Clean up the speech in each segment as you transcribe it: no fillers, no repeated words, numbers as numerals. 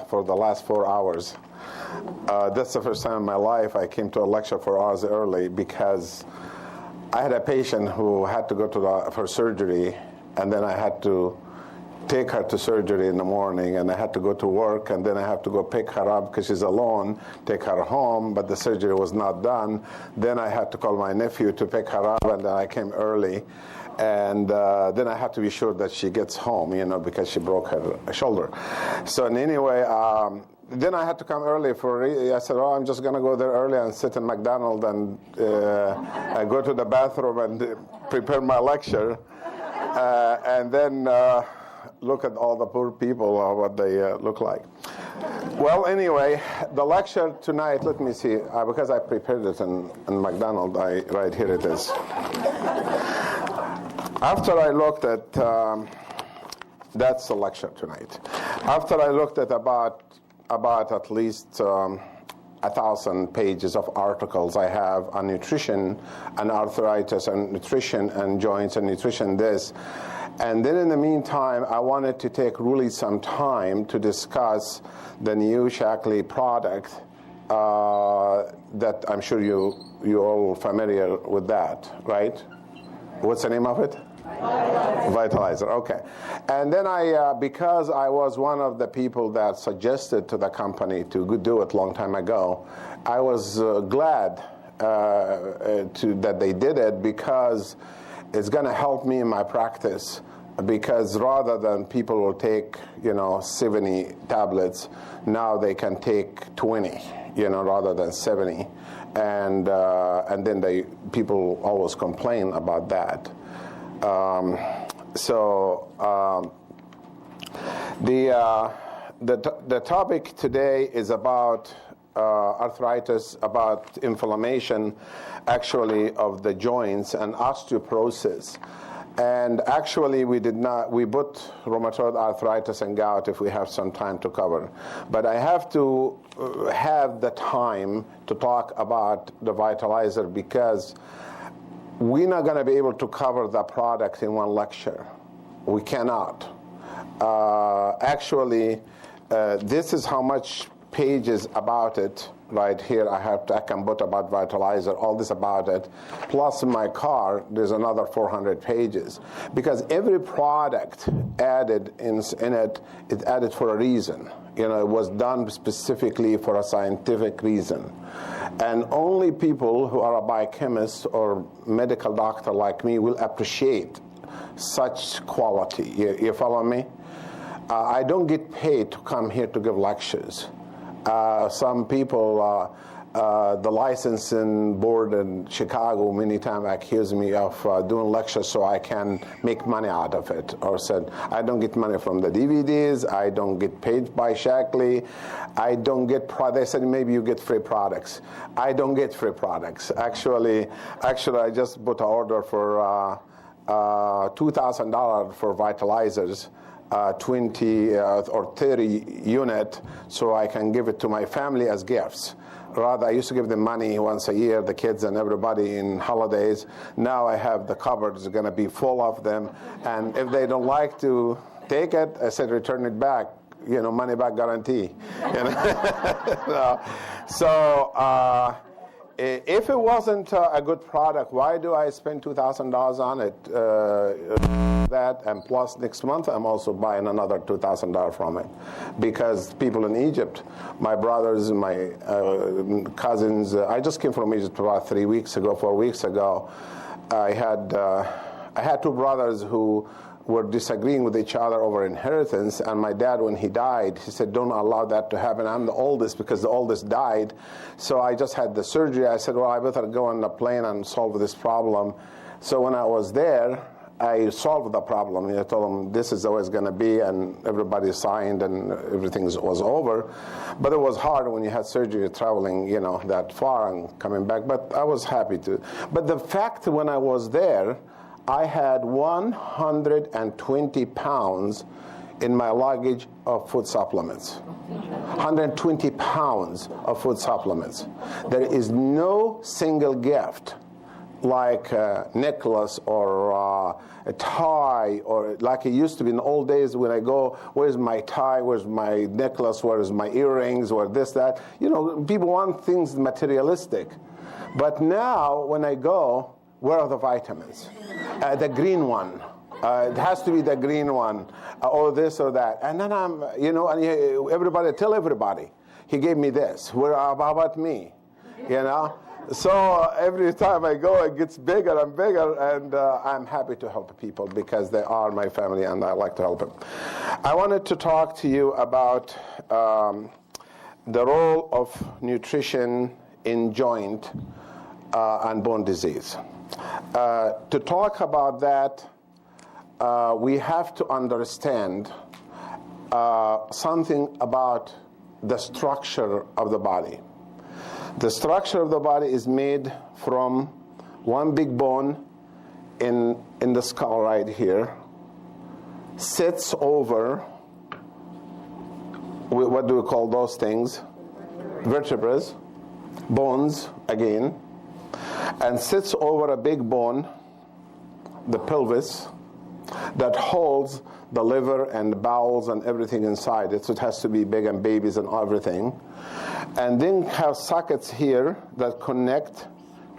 for the last 4 hours. That's the first time in my life I came to a lecture 4 hours early because I had a patient who had to go for surgery, and then I had to take her to surgery in the morning, and I had to go to work, and then I have to go pick her up because she's alone, take her home, but the surgery was not done. Then I had to call my nephew to pick her up, and then I came early. And then I have to be sure that she gets home, because she broke her shoulder. So anyway, then I had to come early I said, I'm just going to go there early and sit in McDonald's and I go to the bathroom and prepare my lecture. And then look at all the poor people, what they look like. Well, anyway, the lecture tonight, let me see, because I prepared it in McDonald's, right here it is. After I looked at, that's the lecture tonight. After I looked at about at least 1,000 pages of articles I have on nutrition and arthritis and nutrition and joints and nutrition this. And then in the meantime, I wanted to take really some time to discuss the new Shaklee product that I'm sure you're all familiar with that, right? What's the name of it? Vitalizer, okay. And then because I was one of the people that suggested to the company to do it a long time ago, I was glad that they did it because it's going to help me in my practice. Because rather than people will take, 70 tablets, now they can take 20, rather than 70. And then people always complain about that. The topic today is about arthritis, about inflammation, actually, of the joints and osteoporosis. And actually, we put rheumatoid arthritis and gout if we have some time to cover. But I have to have the time to talk about the Vitalizer because we're not going to be able to cover the product in one lecture. We cannot. This is how much pages about it. Right here, I can put about Vitalizer, all this about it. Plus in my car, there's another 400 pages. Because every product added in it is added for a reason. It was done specifically for a scientific reason. And only people who are a biochemist or medical doctor like me will appreciate such quality. You follow me? I don't get paid to come here to give lectures. Some people, the licensing board in Chicago many times accuse me of doing lectures so I can make money out of it, or said, I don't get money from the DVDs, I don't get paid by Shaklee, I don't get they said maybe you get free products. I don't get free products. Actually, I just put an order for $2,000 for Vitalizers. 20 or 30 unit, so I can give it to my family as gifts. Rather, I used to give them money once a year, the kids and everybody in holidays. Now I have the cupboards going to be full of them, and if they don't like to take it, I said return it back. Money back guarantee. So if it wasn't a good product, why do I spend $2,000 on it? That, and plus next month I'm also buying another $2,000 from it, because people in Egypt, my brothers, my cousins, I just came from Egypt about 4 weeks ago. I had two brothers who were disagreeing with each other over inheritance, and my dad, when he died, he said, don't allow that to happen. I'm the oldest because the oldest died, so I just had the surgery. I said, well, I better go on the plane and solve this problem. So when I was there, I solved the problem. I told them this is always going to be, and everybody signed, and everything was over. But it was hard when you had surgery, traveling, that far and coming back. But I was happy to. But the fact, when I was there, I had 120 pounds in my luggage of food supplements. 120 pounds of food supplements. There is no single gift like a necklace or a tie, or like it used to be in the old days when I go, where's my tie, where's my necklace, where's my earrings, or this, that. You know, people want things materialistic. But now when I go, where are the vitamins? The green one. It has to be the green one, or this or that. And then I'm, you know, and everybody, tell everybody, he gave me this. How about me? You know? So every time I go, it gets bigger and bigger, and I'm happy to help people because they are my family and I like to help them. I wanted to talk to you about the role of nutrition in joint and bone disease. To talk about that, we have to understand something about the structure of the body. The structure of the body is made from one big bone in the skull right here, sits over, what do we call those things? Vertebrae, bones again, and sits over a big bone, the pelvis, that holds the liver and the bowels and everything inside it. So it has to be big, and babies and everything. And then have sockets here that connect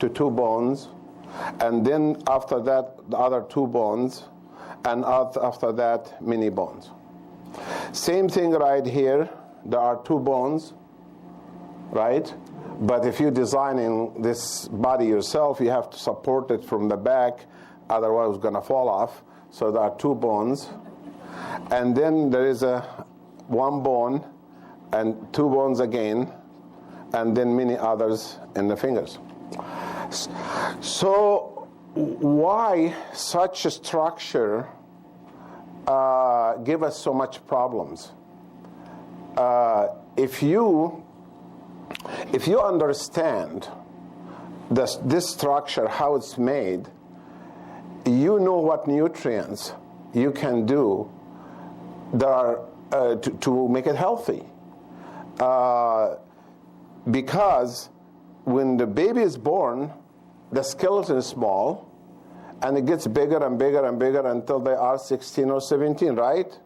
to two bones. And then after that, the other two bones. And after that, many bones. Same thing right here. There are two bones, right? But if you're designing this body yourself, you have to support it from the back. Otherwise, it's going to fall off. So there are two bones. And then there is one bone and two bones again, and then many others in the fingers. So why such a structure give us so much problems? If you understand this structure, how it's made, you know what nutrients you can do that are to make it healthy. Because when the baby is born, the skeleton is small, and it gets bigger and bigger and bigger until they are 16 or 17, right?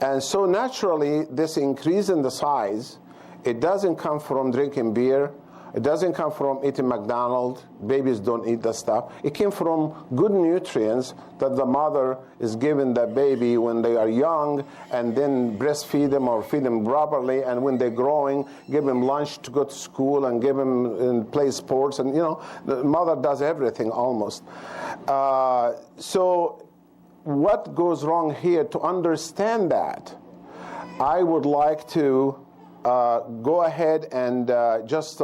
And so naturally, this increase in the size, it doesn't come from drinking beer. It doesn't come from eating McDonald's. Babies don't eat that stuff. It came from good nutrients that the mother is giving the baby when they are young, and then breastfeed them or feed them properly. And when they're growing, give them lunch to go to school and give them and play sports. And, you know, the mother does everything almost. So what goes wrong here? To understand that, I would like to go ahead and just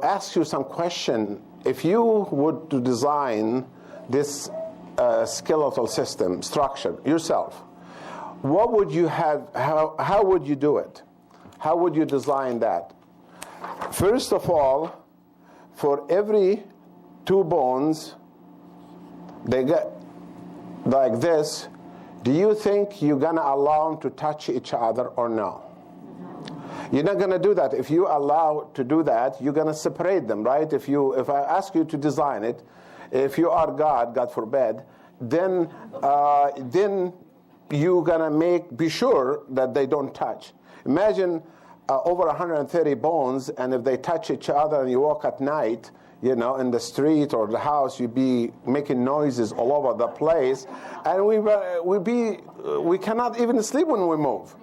ask you some question. If you would to design this skeletal system structure yourself, what would you have? How would you do it? How would you design that? First of all, for every two bones, they get like this. Do you think you're going to allow them to touch each other or no? You're not going to do that. If you allow to do that, you're going to separate them, right? If I ask you to design it, if you are God forbid, then you're going to be sure that they don't touch. Imagine over 130 bones, and if they touch each other and you walk at night, you know, in the street or the house, you'd be making noises all over the place, and we cannot even sleep when we move.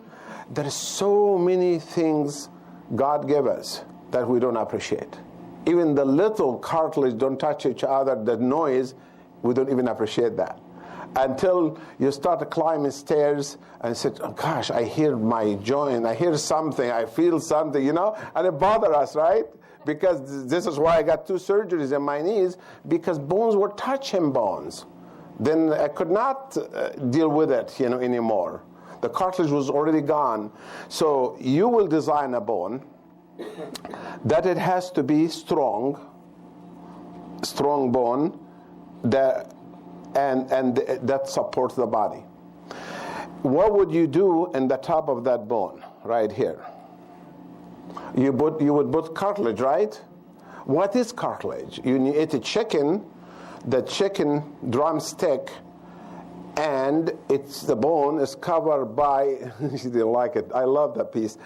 There are so many things God gave us that we don't appreciate. Even the little cartilage don't touch each other, the noise, we don't even appreciate that. Until you start climbing stairs and say, oh, gosh, I hear my joint, I hear something, I feel something, you know, and it bothers us, right? Because this is why I got 2 surgeries in my knees, because bones were touching bones. Then I could not deal with it, you know, anymore. The cartilage was already gone. So you will design a bone that it has to be strong bone that that supports the body. What would you do in the top of that bone right here? You would put cartilage, right? What is cartilage? You eat a chicken, the chicken drumstick, and the bone is covered by, she didn't like it, I love that piece.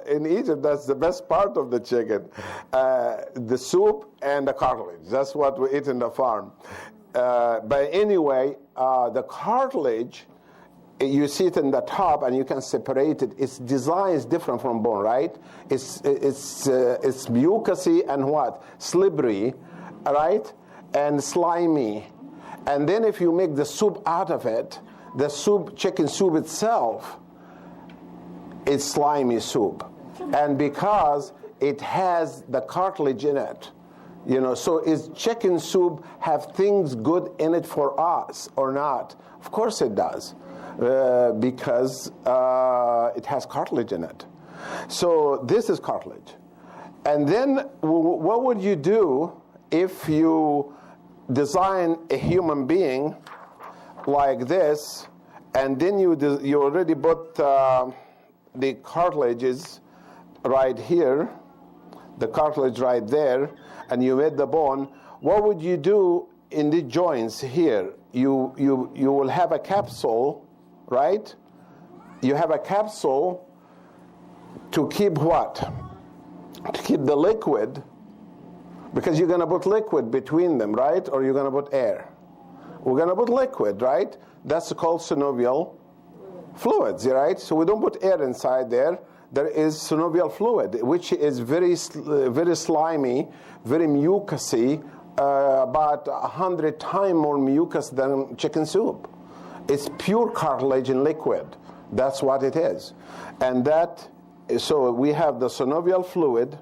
In Egypt, that's the best part of the chicken, the soup and the cartilage. That's what we eat in the farm. But anyway, the cartilage, you see it in the top and you can separate it. Its design is different from bone, right? It's mucousy and what? Slippery, right? And slimy. And then if you make the soup out of it, the soup, chicken soup itself, is slimy soup. And because it has the cartilage in it, so is chicken soup have things good in it for us or not? Of course it does, because it has cartilage in it. So this is cartilage. And then what would you do if you design a human being like this, and then you already put the cartilages right here, the cartilage right there, and you made the bone? What would you do in the joints here? You will have a capsule, right? You have a capsule to keep what? To keep the liquid, because you're going to put liquid between them, right? Or you're going to put air. We're going to put liquid, right? That's called synovial fluids, right? So we don't put air inside there. There is synovial fluid, which is very slimy, very mucousy, about 100 times more mucus than chicken soup. It's pure cartilage in liquid. That's what it is. And so we have the synovial fluid,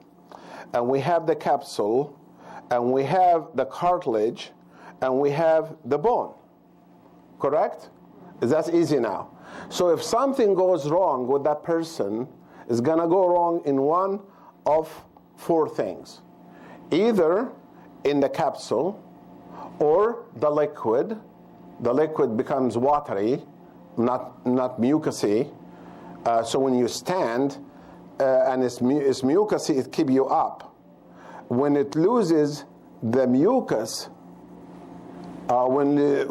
and we have the capsule, and we have the cartilage, and we have the bone. Correct? That's easy now. So if something goes wrong with that person, it's going to go wrong in one of four things. Either in the capsule or the liquid. The liquid becomes watery, not mucousy. So when you stand and it's mucousy, it keeps you up. When it loses the mucus, when it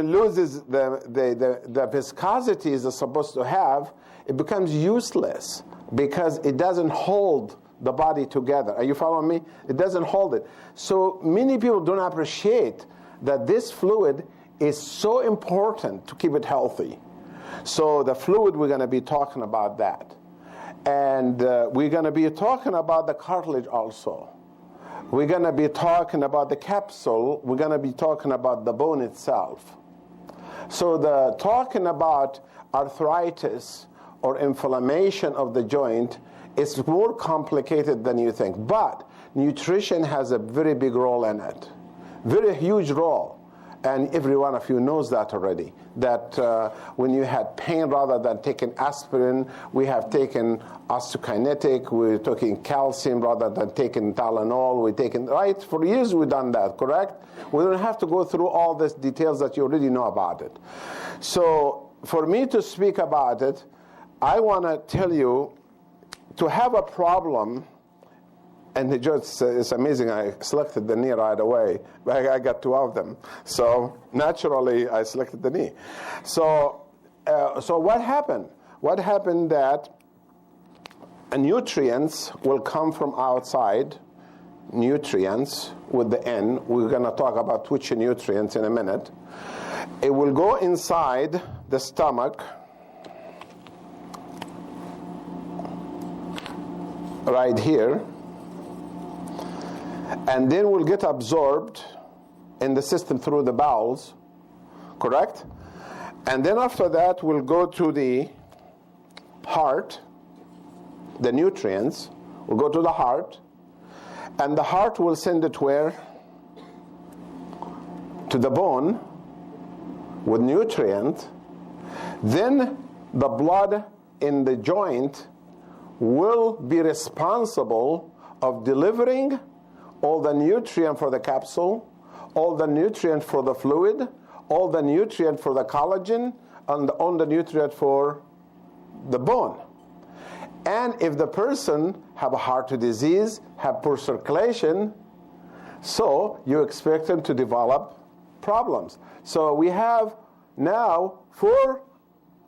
loses the viscosity it's supposed to have, it becomes useless because it doesn't hold the body together. Are you following me? It doesn't hold it. So many people don't appreciate that this fluid is so important to keep it healthy. So the fluid, we're going to be talking about that. And we're going to be talking about the cartilage also. We're going to be talking about the capsule. We're going to be talking about the bone itself. So the talking about arthritis or inflammation of the joint is more complicated than you think. But nutrition has a very big role in it. Very huge role. And every one of you knows that already. That when you had pain, rather than taking aspirin, we have taken osteokinetic, we're taking calcium rather than taking Tylenol, we're taking, right? For years we've done that, correct? We don't have to go through all these details that you already know about it. So for me to speak about it, I want to tell you, to have a problem, and it's amazing, I selected the knee right away. I got two of them. So naturally, I selected the knee. So what happened? What happened that nutrients will come from outside, nutrients with the N. We're going to talk about which nutrients in a minute. It will go inside the stomach, right here, and then will get absorbed in the system through the bowels, correct? And then after that will go to the heart. The nutrients will go to the heart, and the heart will send it where? To the bone with nutrient. Then the blood in the joint will be responsible of delivering all the nutrient for the capsule, all the nutrient for the fluid, all the nutrient for the collagen, and all the nutrient for the bone. And if the person have a heart disease, have poor circulation, so you expect them to develop problems. So we have now 4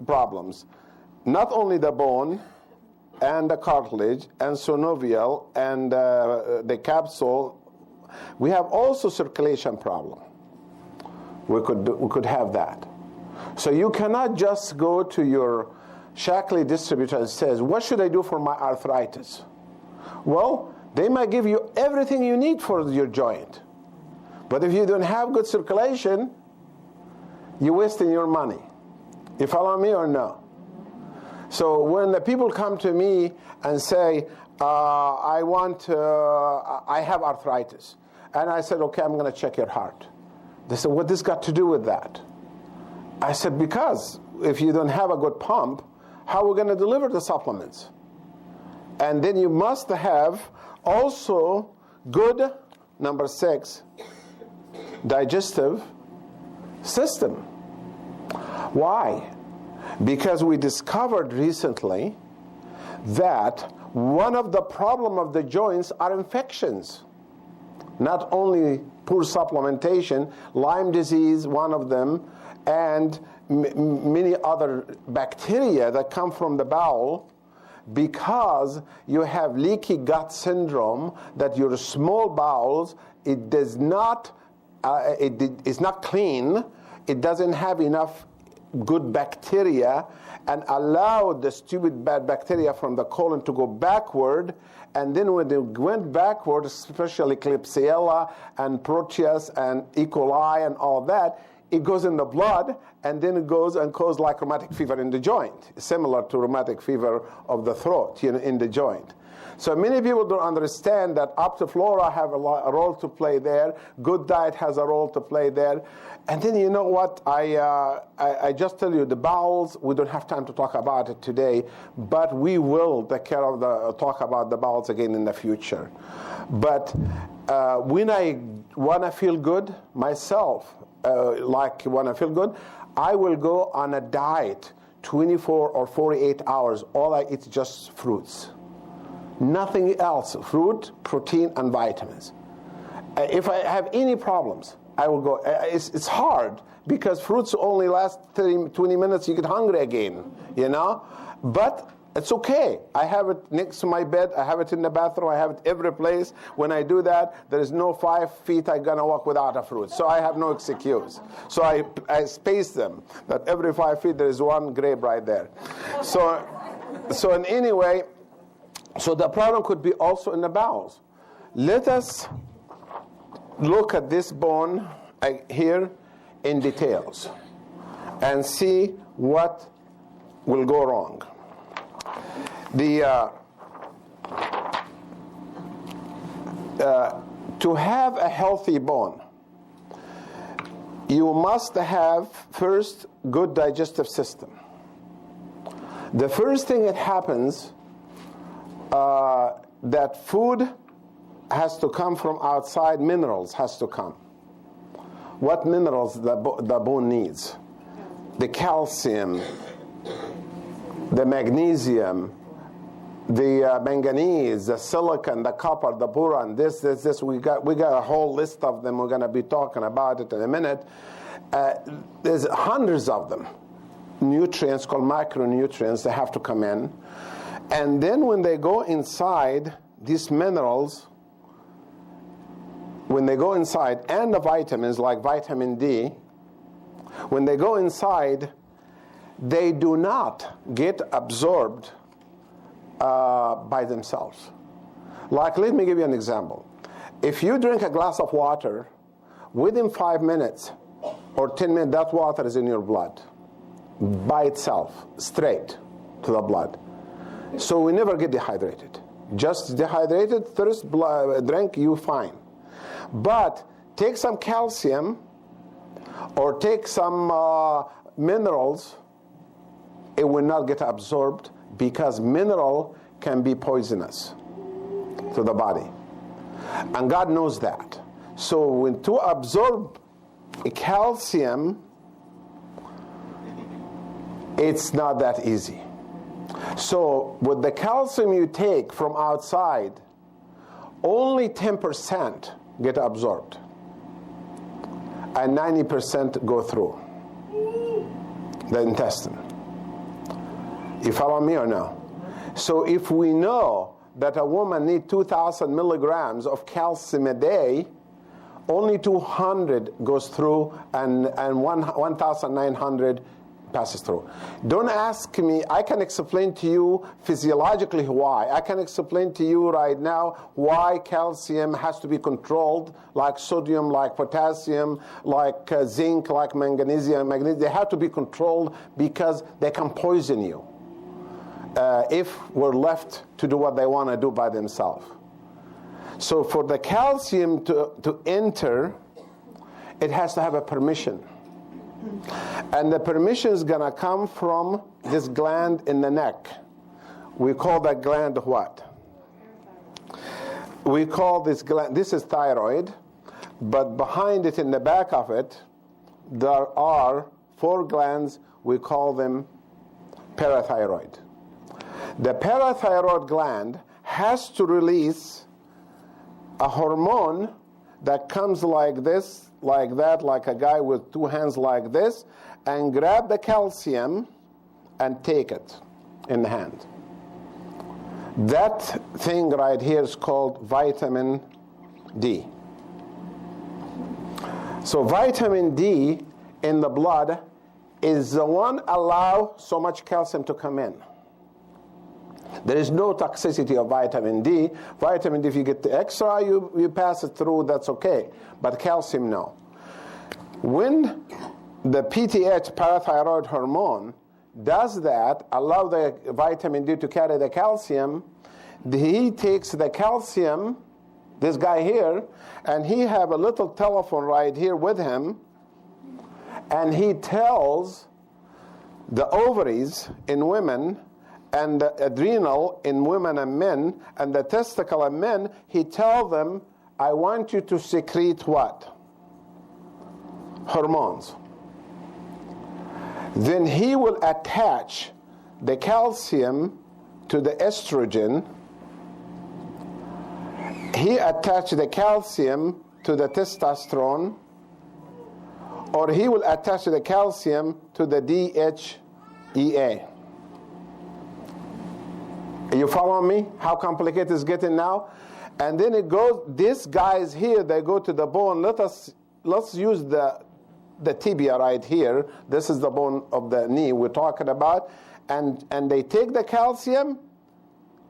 problems. Not only the bone and the cartilage and synovial and the capsule, we have also circulation problem. We could have that. So you cannot just go to your Shaklee distributor and says, what should I do for my arthritis? Well, they might give you everything you need for your joint. But if you don't have good circulation, you're wasting your money. You follow me or no? So when the people come to me and say, I have arthritis. And I said, okay, I'm going to check your heart. They said, what this got to do with that? I said, because if you don't have a good pump, how are we going to deliver the supplements? And then you must have also good, number 6, digestive system. Why? Because we discovered recently that one of the problem of the joints are infections. Not only poor supplementation, Lyme disease, one of them, and many other bacteria that come from the bowel, because you have leaky gut syndrome, that your small bowels, it does not, it's not clean, it doesn't have enough good bacteria, and allow the stupid bad bacteria from the colon to go backward. And then when they went backward, especially Klebsiella and Proteus and E. coli and all that, it goes in the blood, and then it goes and causes like rheumatic fever in the joint, similar to rheumatic fever of the throat, in the joint. So many people don't understand that Optiflora have a role to play there. Good diet has a role to play there. And then you know what? I just tell you, the bowels, we don't have time to talk about it today, but we will talk about the bowels again in the future. But when I want to feel good myself, when I feel good, I will go on a diet 24 or 48 hours. All I eat is just fruits. Nothing else. Fruit, protein, and vitamins. If I have any problems, I will go. It's hard because fruits only last 20 minutes. You get hungry again, But it's okay. I have it next to my bed. I have it in the bathroom. I have it every place. When I do that, there is no 5 feet I'm going to walk without a fruit. So I have no excuse. So I space them. That every 5 feet there is one grape right there. So in any way, so the problem could be also in the bowels. Let us look at this bone here in details and see what will go wrong. To have a healthy bone, you must have first good digestive system. The first thing that happens, that food has to come from outside, minerals has to come. What minerals the bone needs? The calcium, the magnesium, the manganese, the silicon, the copper, the boron, this. We got a whole list of them. We're going to be talking about it in a minute. There's hundreds of them. Nutrients called micronutrients, they have to come in. And then when they go inside, these minerals, when they go inside, and the vitamins like vitamin D, when they go inside, they do not get absorbed by themselves. Like, let me give you an example. If you drink a glass of water, within 5 minutes or 10 minutes, that water is in your blood by itself, straight to the blood. So we never get dehydrated. Just dehydrated, thirst, drink, you fine. But take some calcium or take some minerals, it will not get absorbed because mineral can be poisonous to the body. And God knows that. So when to absorb calcium, it's not that easy. So with the calcium you take from outside, only 10% get absorbed and 90% go through the intestine. You follow me or no? So if we know that a woman needs 2,000 milligrams of calcium a day, only 200 goes through and 1,900 passes through. Don't ask me. I can explain to you physiologically why. I can explain to you right now why calcium has to be controlled, like sodium, like potassium, like zinc, like magnesium. They have to be controlled because they can poison you if we're left to do what they want to do by themselves. So for the calcium to enter, it has to have a permission. And the permission is going to come from this gland in the neck. We call that gland what? We call this gland, this is thyroid, but behind it, in the back of it, there are 4 glands. We call them parathyroid. The parathyroid gland has to release a hormone that comes like this, like that, like a guy with 2 hands like this, and grab the calcium and take it in the hand. That thing right here is called vitamin D. So vitamin D in the blood is the one allow so much calcium to come in. There is no toxicity of vitamin D. Vitamin D, if you get the extra, you pass it through, that's okay. But calcium, no. When the PTH, parathyroid hormone, does that, allow the vitamin D to carry the calcium, he takes the calcium, this guy here, and he have a little telephone right here with him, and he tells the ovaries in women and the adrenal in women and men, and the testicle in men, he tells them, I want you to secrete what? Hormones. Then he will attach the calcium to the estrogen. He attach the calcium to the testosterone, or he will attach the calcium to the DHEA. You follow me? How complicated it's getting now? And then it goes, these guys here, they go to the bone. Let's use the tibia right here. This is the bone of the knee we're talking about. And they take the calcium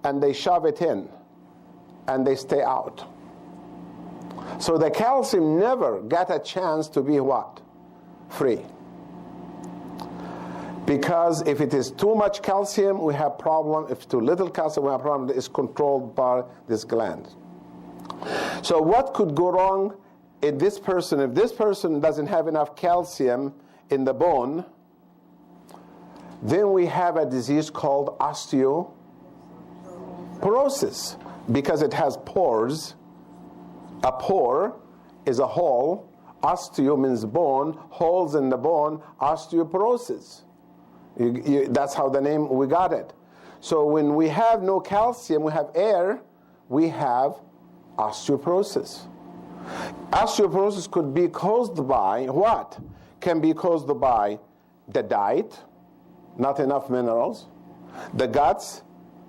and they shove it in and they stay out. So the calcium never got a chance to be what? Free. Because if it is too much calcium, we have problem. If too little calcium, we have problem. It's controlled by this gland. So what could go wrong in this person? If this person doesn't have enough calcium in the bone, then we have a disease called osteoporosis, because it has pores. A pore is a hole. Osteo means bone. Holes in the bone. Osteoporosis. That's how the name, we got it. So when we have no calcium, we have air, we have osteoporosis. Osteoporosis could be caused by what? Can be caused by the diet, not enough minerals, the guts,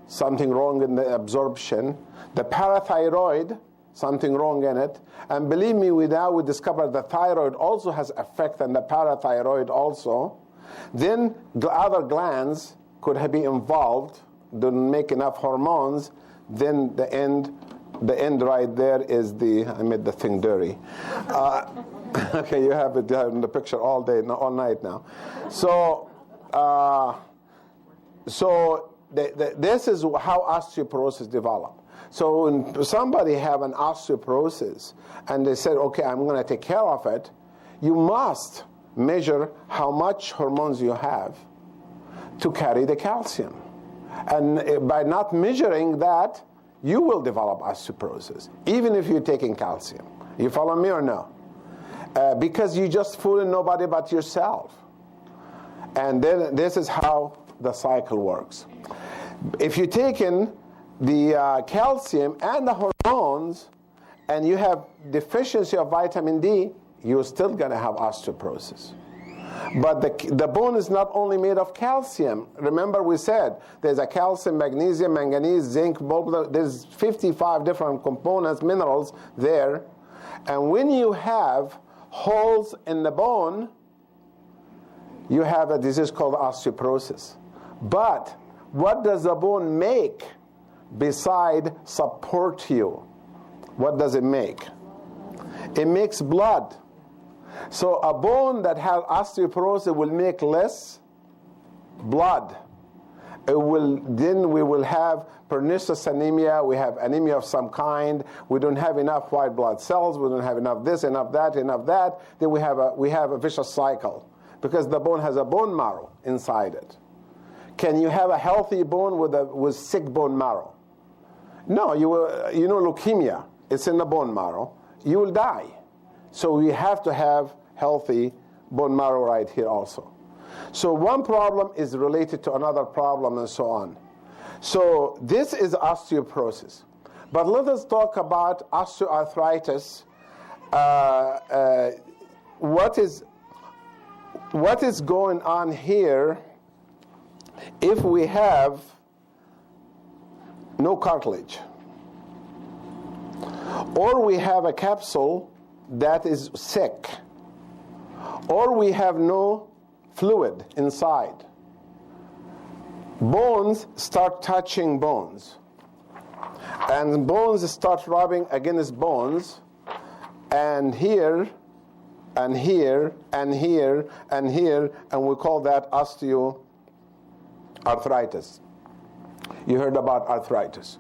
something wrong in the absorption, the parathyroid, something wrong in it. And believe me, we discovered the thyroid also has effect on the parathyroid also. Then the other glands could be involved, don't make enough hormones. Then the end right there is I made the thing dirty. Okay, you have it in the picture all day, all night now. So, this is how osteoporosis develops. So when somebody have an osteoporosis and they said, okay, I'm going to take care of it, you must measure how much hormones you have to carry the calcium. And by not measuring that, you will develop osteoporosis, even if you're taking calcium. You follow me or no? Because you just fooling nobody but yourself. And then this is how the cycle works. If you take in the calcium and the hormones, and you have deficiency of vitamin D, you're still going to have osteoporosis. But the bone is not only made of calcium. Remember we said there's a calcium, magnesium, manganese, zinc, there's 55 different components, minerals there. And when you have holes in the bone, you have a disease called osteoporosis. But what does the bone make beside support you? What does it make? It makes blood. So a bone that has osteoporosis will make less blood. Then we will have pernicious anemia. We have anemia of some kind. We don't have enough white blood cells. We don't have enough this, enough that, enough that. Then we have a vicious cycle because the bone has a bone marrow inside it. Can you have a healthy bone with sick bone marrow? No, leukemia. It's in the bone marrow. You will die. So we have to have healthy bone marrow right here also. So one problem is related to another problem and so on. So this is osteoporosis. But let us talk about osteoarthritis. What is going on here if we have no cartilage? Or we have a capsule that is sick, or we have no fluid inside. Bones start touching bones, and bones start rubbing against bones, and here, and here, and here, and here, and we call that osteoarthritis. You heard about arthritis.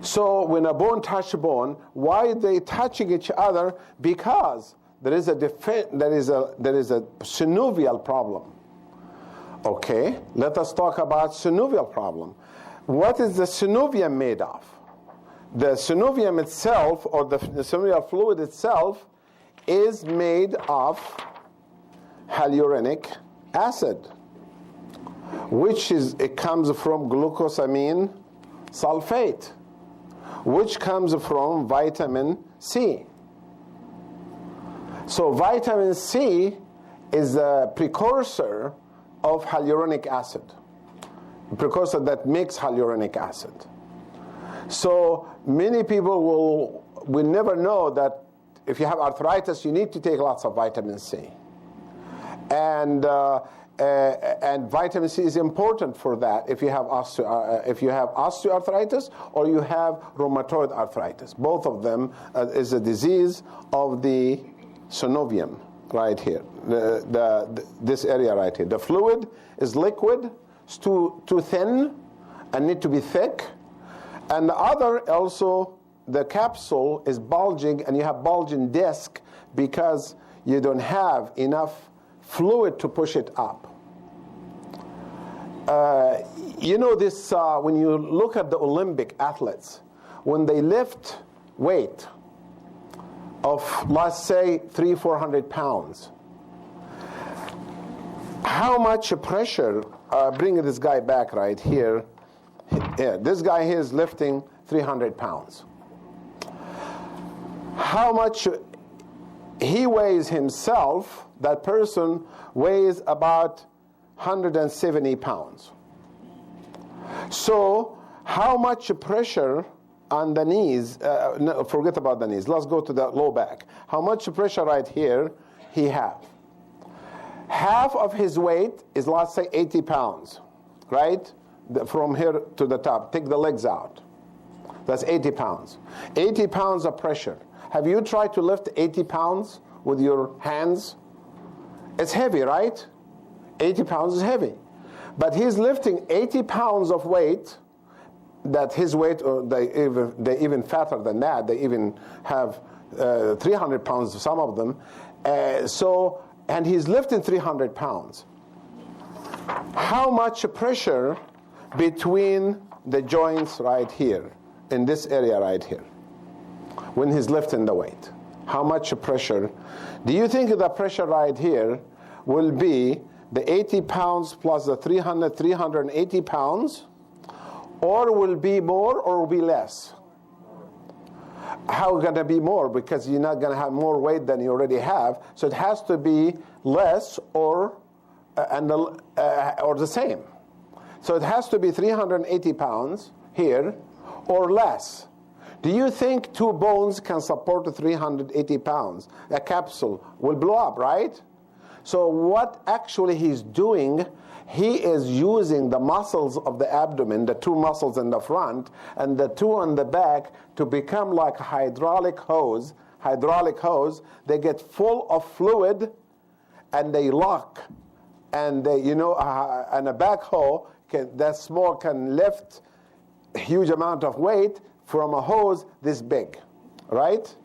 So when a bone touches a bone, why are they touching each other? Because there is a synovial problem. Okay, let us talk about synovial problem. What is the synovium made of? The synovium itself, or the synovial fluid itself, is made of hyaluronic acid, it comes from glucosamine sulfate, which comes from vitamin C. So vitamin C is a precursor of hyaluronic acid, a precursor that makes hyaluronic acid. So many people will never know that if you have arthritis, you need to take lots of vitamin C. And vitamin C is important for that if you have osteoarthritis or you have rheumatoid arthritis. Both of them is a disease of the synovium right here, this area right here. The fluid is liquid, it's too thin and need to be thick. And the other also, the capsule is bulging and you have bulging disc because you don't have enough fluid to push it up. This when you look at the Olympic athletes, when they lift weight of, let's say, 300-400 pounds, how much pressure, bring this guy back right here. Yeah, this guy here is lifting 300 pounds. How much he weighs himself, that person weighs about 170 pounds. So how much pressure on the knees, forget about the knees, let's go to the low back. How much pressure right here he have? Half of his weight is, let's say, 80 pounds, right? From here to the top, take the legs out. That's 80 pounds. 80 pounds of pressure. Have you tried to lift 80 pounds with your hands? It's heavy, right? 80 pounds is heavy. But he's lifting 80 pounds of weight, that his weight, or they even fatter than that. They even have 300 pounds, some of them. And he's lifting 300 pounds. How much pressure between the joints right here, in this area right here, when he's lifting the weight? How much pressure? Do you think the pressure right here will be the 80 pounds plus the 380 pounds, Or will be more or will be less? How going to be more? Because you're not going to have more weight than you already have. So it has to be less or the same. So it has to be 380 pounds here or less. Do you think two bones can support 380 pounds? A capsule will blow up, right? So what actually he's doing, he is using the muscles of the abdomen, the two muscles in the front and the two on the back, to become like a hydraulic hose. They get full of fluid and they lock. And they, and a backhoe can lift a huge amount of weight from a hose this big, right?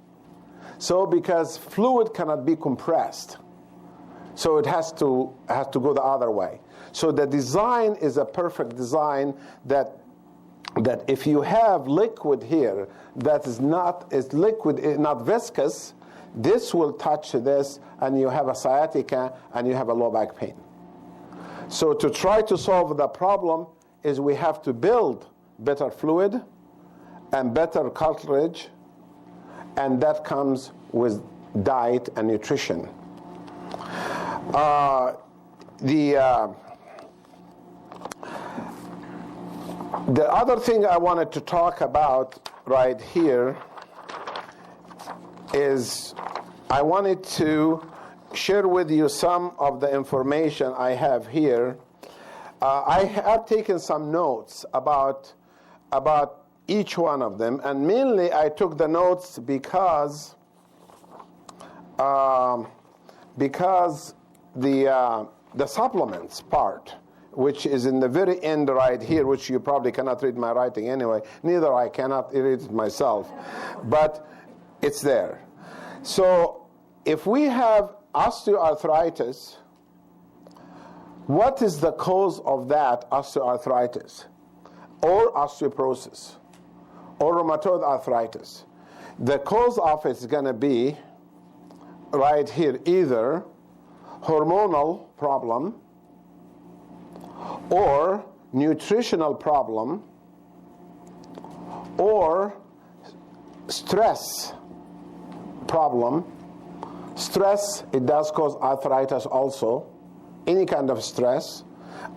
So because fluid cannot be compressed, so it has to go the other way. So the design is a perfect design that if you have liquid here that is liquid, not viscous, this will touch this, and you have a sciatica and you have a low back pain. So to try to solve the problem is we have to build better fluid and better cartilage, and that comes with diet and nutrition. The other thing I wanted to talk about right here is I wanted to share with you some of the information I have here. I have taken some notes about each one of them, and mainly I took the notes because the supplements part, which is in the very end right here, which you probably cannot read my writing anyway. Neither I cannot read it myself, but it's there. So if we have osteoarthritis, what is the cause of that osteoarthritis or osteoporosis or rheumatoid arthritis? The cause of it is going to be right here, either hormonal problem or nutritional problem or stress problem. Stress, it does cause arthritis also, any kind of stress,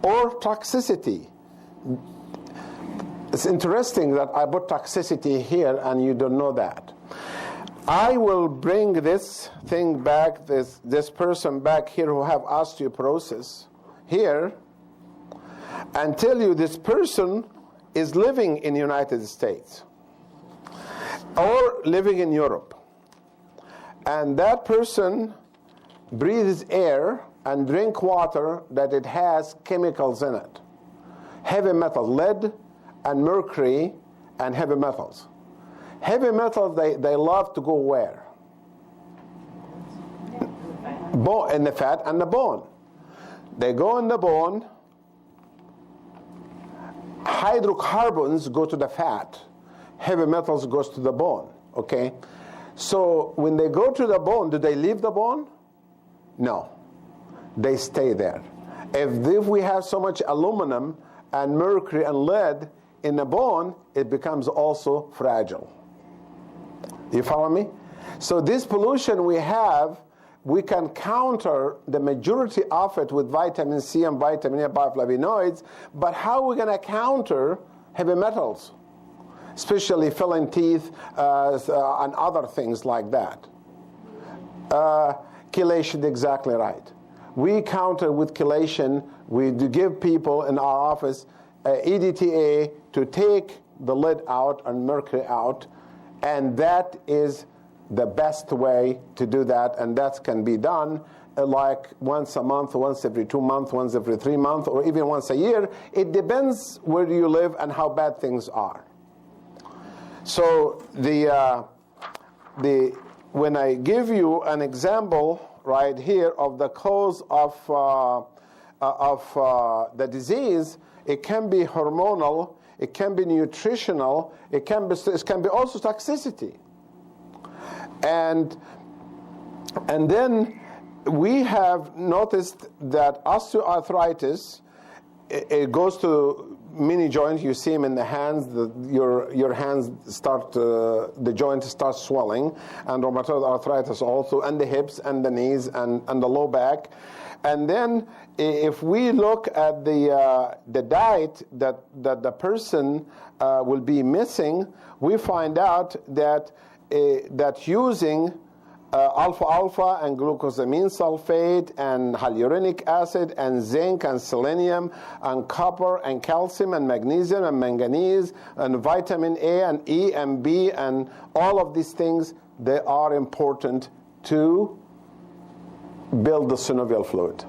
or toxicity. It's interesting that I put toxicity here and you don't know that. I will bring this thing back, this person back here who have osteoporosis here, and tell you this person is living in the United States or living in Europe. And that person breathes air and drink water that it has chemicals in it. Heavy metals, lead and mercury and heavy metals. Heavy metals, they love to go where? In the fat and the bone. They go in the bone. Hydrocarbons go to the fat. Heavy metals goes to the bone, okay? So when they go to the bone, do they leave the bone? No. They stay there. If we have so much aluminum and mercury and lead in the bone, it becomes also fragile. You follow me? So this pollution we have, we can counter the majority of it with vitamin C and vitamin A bioflavonoids, but how are we going to counter heavy metals? Especially filling teeth and other things like that. Chelation, exactly right. We counter with chelation. We do give people in our office EDTA to take the lead out and mercury out, and that is the best way to do that, and that can be done like once a month, once every 2 months, once every 3 months, or even once a year. It depends where you live and how bad things are. So when I give you an example right here of the cause of the disease, it can be hormonal, it can be nutritional, it can be also toxicity, and then we have noticed that osteoarthritis it goes to many joints. You see them in the hands. Your hands start, the joint starts swelling, and rheumatoid arthritis also, and the hips and the knees and the low back. And then if we look at the diet that the person will be missing, we find out that using alpha-alpha and glucosamine sulfate and hyaluronic acid and zinc and selenium and copper and calcium and magnesium and manganese and vitamin A and E and B and all of these things, they are important to build the synovial fluid.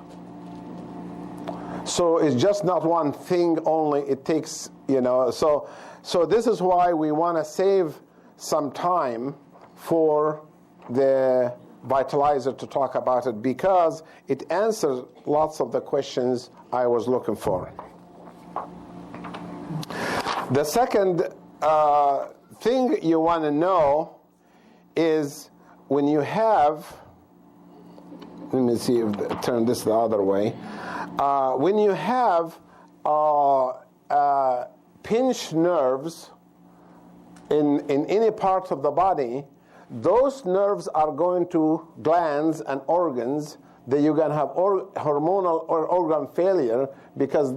So it's just not one thing only. It takes, so this is why we want to save some time for the Vitalizer to talk about it, because it answers lots of the questions I was looking for. The second thing you want to know is when you have, let me see if I turn this the other way. When you have pinched nerves in any part of the body, those nerves are going to glands and organs that you're going to have hormonal or organ failure, because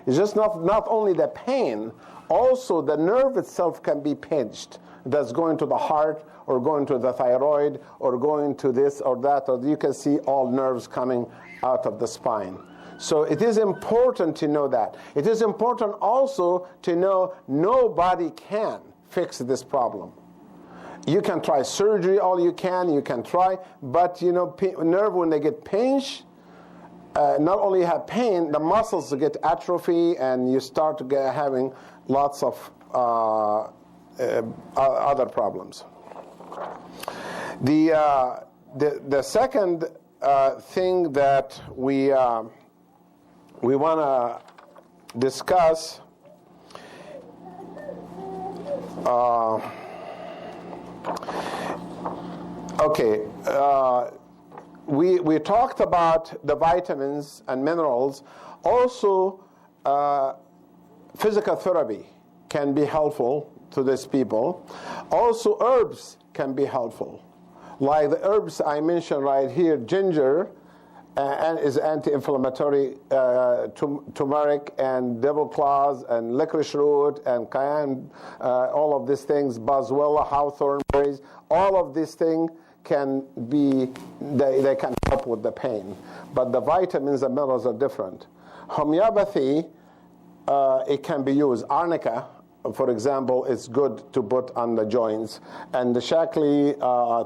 it's just not only the pain, also the nerve itself can be pinched. That's going to the heart or going to the thyroid or going to this or that, or you can see all nerves coming out of the spine. So it is important to know that. It is important also to know nobody can fix this problem. You can try surgery all you can try, but nerve, when they get pinched, not only have pain, the muscles get atrophy, and you start to get having lots of other problems. The second thing that we want to discuss we talked about the vitamins and minerals. Also, physical therapy can be helpful to these people. Also, herbs can be helpful. Like the herbs I mentioned right here, ginger and is anti-inflammatory, turmeric and devil claws and licorice root and cayenne, all of these things, boswellia, hawthorn berries, all of these things can be, they can help with the pain. But the vitamins and minerals are different. Homeopathy, it can be used. Arnica, for example, is good to put on the joints. And the Shaklee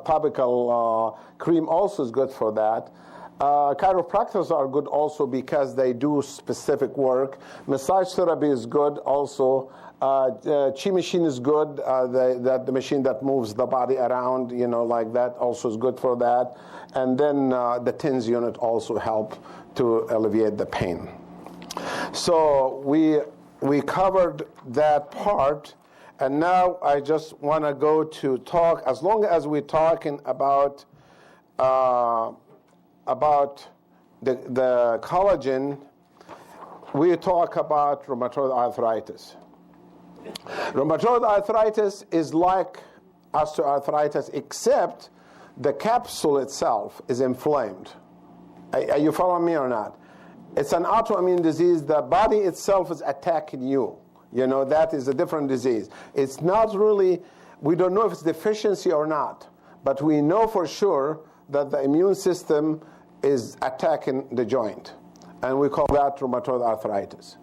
topical cream also is good for that. Chiropractors are good also because they do specific work. Massage therapy is good also. Chi machine is good. The machine that moves the body around, like that, also is good for that. And then the TENS unit also help to alleviate the pain. So we covered that part, and now I just want to go to talk. As long as we're talking about the collagen, we talk about rheumatoid arthritis. Rheumatoid arthritis is like osteoarthritis, except the capsule itself is inflamed. Are you following me or not? It's an autoimmune disease. The body itself is attacking you. That is a different disease. It's not really, we don't know if it's deficiency or not, but we know for sure that the immune system is attacking the joint. And we call that rheumatoid arthritis.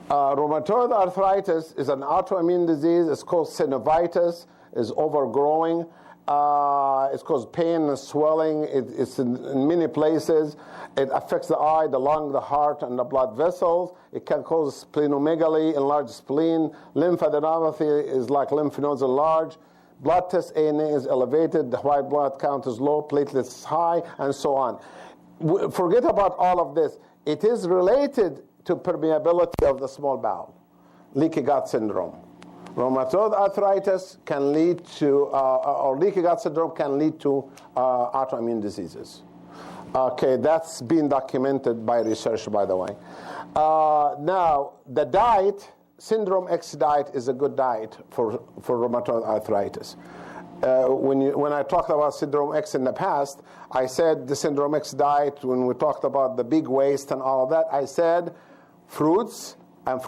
Rheumatoid arthritis is an autoimmune disease. It's called synovitis. It's overgrowing. It's caused pain and swelling. It's in many places. It affects the eye, the lung, the heart, and the blood vessels. It can cause splenomegaly, enlarged spleen. Lymphadenopathy is like lymph nodes enlarged. Blood test ANA is elevated. The white blood count is low. Platelets high, and so on. Forget about all of this. It is related to permeability of the small bowel, leaky gut syndrome. Rheumatoid arthritis can lead to, or leaky gut syndrome can lead to autoimmune diseases. Okay, that's been documented by research, by the way. Now, the diet, Syndrome X diet, is a good diet for rheumatoid arthritis. When I talked about Syndrome X in the past, I said the Syndrome X diet, when we talked about the big waste and all of that, I said fruits and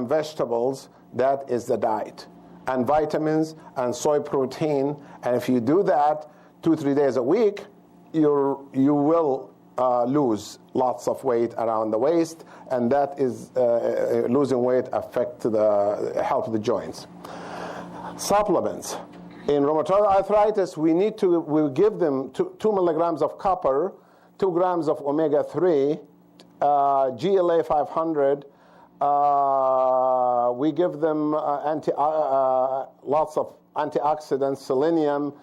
vegetables, that is the diet. And vitamins and soy protein. And if you do that 2-3 days a week, you will lose lots of weight around the waist, and that is losing weight help the joints. Supplements. In rheumatoid arthritis, we give them 2 milligrams of copper, 2 grams of omega-3, GLA 500. We give them lots of antioxidants, selenium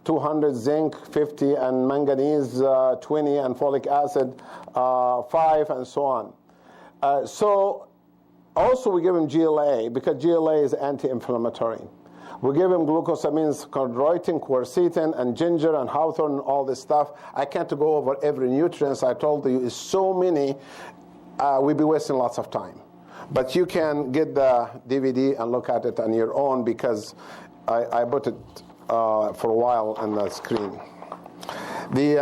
200, zinc 50, and manganese 20, and folic acid 5, and so on. So also we give them GLA, because GLA is anti-inflammatory. We give them glucosamines, chondroitin, quercetin, and ginger, and hawthorn, and all this stuff. I can't go over every nutrient. I told you it's so many, we'd be wasting lots of time. But you can get the DVD and look at it on your own, because I put it for a while on the screen. The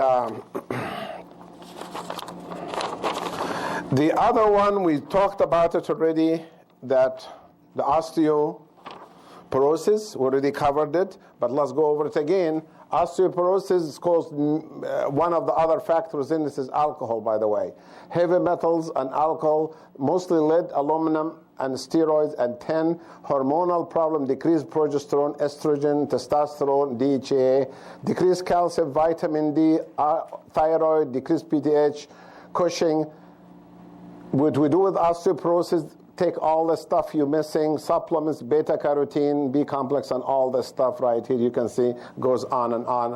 other one, we talked about it already, that the osteoporosis, we already covered it, but let's go over it again. Osteoporosis is caused, one of the other factors in this is alcohol, by the way. Heavy metals and alcohol, mostly lead, aluminum, and steroids, and 10, hormonal problem, decreased progesterone, estrogen, testosterone, DHEA, decreased calcium, vitamin D, thyroid, decreased PTH, Cushing. What we do with osteoporosis, take all the stuff you're missing, supplements, beta-carotene, B-complex, and all the stuff right here. You can see goes on, and I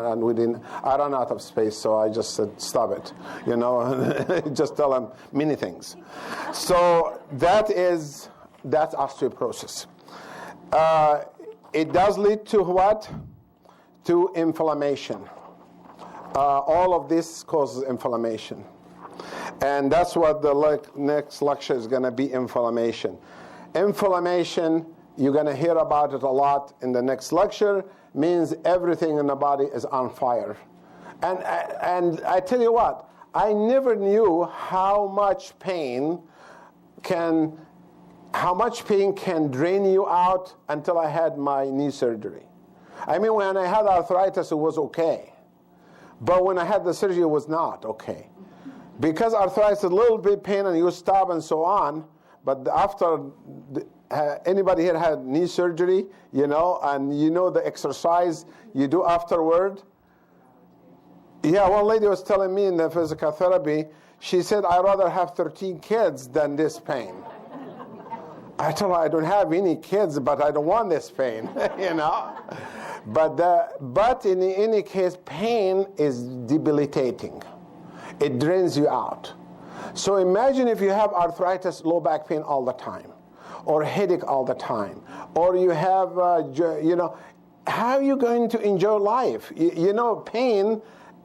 ran out of space, so I just said, stop it. Just tell them many things. So that's osteoporosis. It does lead to what? To inflammation. All of this causes inflammation. And that's what the next lecture is going to be, inflammation. Inflammation, you're going to hear about it a lot in the next lecture, means everything in the body is on fire. And I tell you what, I never knew how much pain can drain you out until I had my knee surgery. I mean, when I had arthritis, it was okay. But when I had the surgery, it was not okay. Because arthritis is a little bit pain and you stop and so on, but after anybody here had knee surgery, and the exercise you do afterward. Yeah, one lady was telling me in the physical therapy, she said, I'd rather have 13 kids than this pain. I told her, I don't have any kids, but I don't want this pain, But in any case, pain is debilitating. It drains you out. So imagine if you have arthritis, low back pain all the time, or headache all the time, or you have, how are you going to enjoy life? Pain,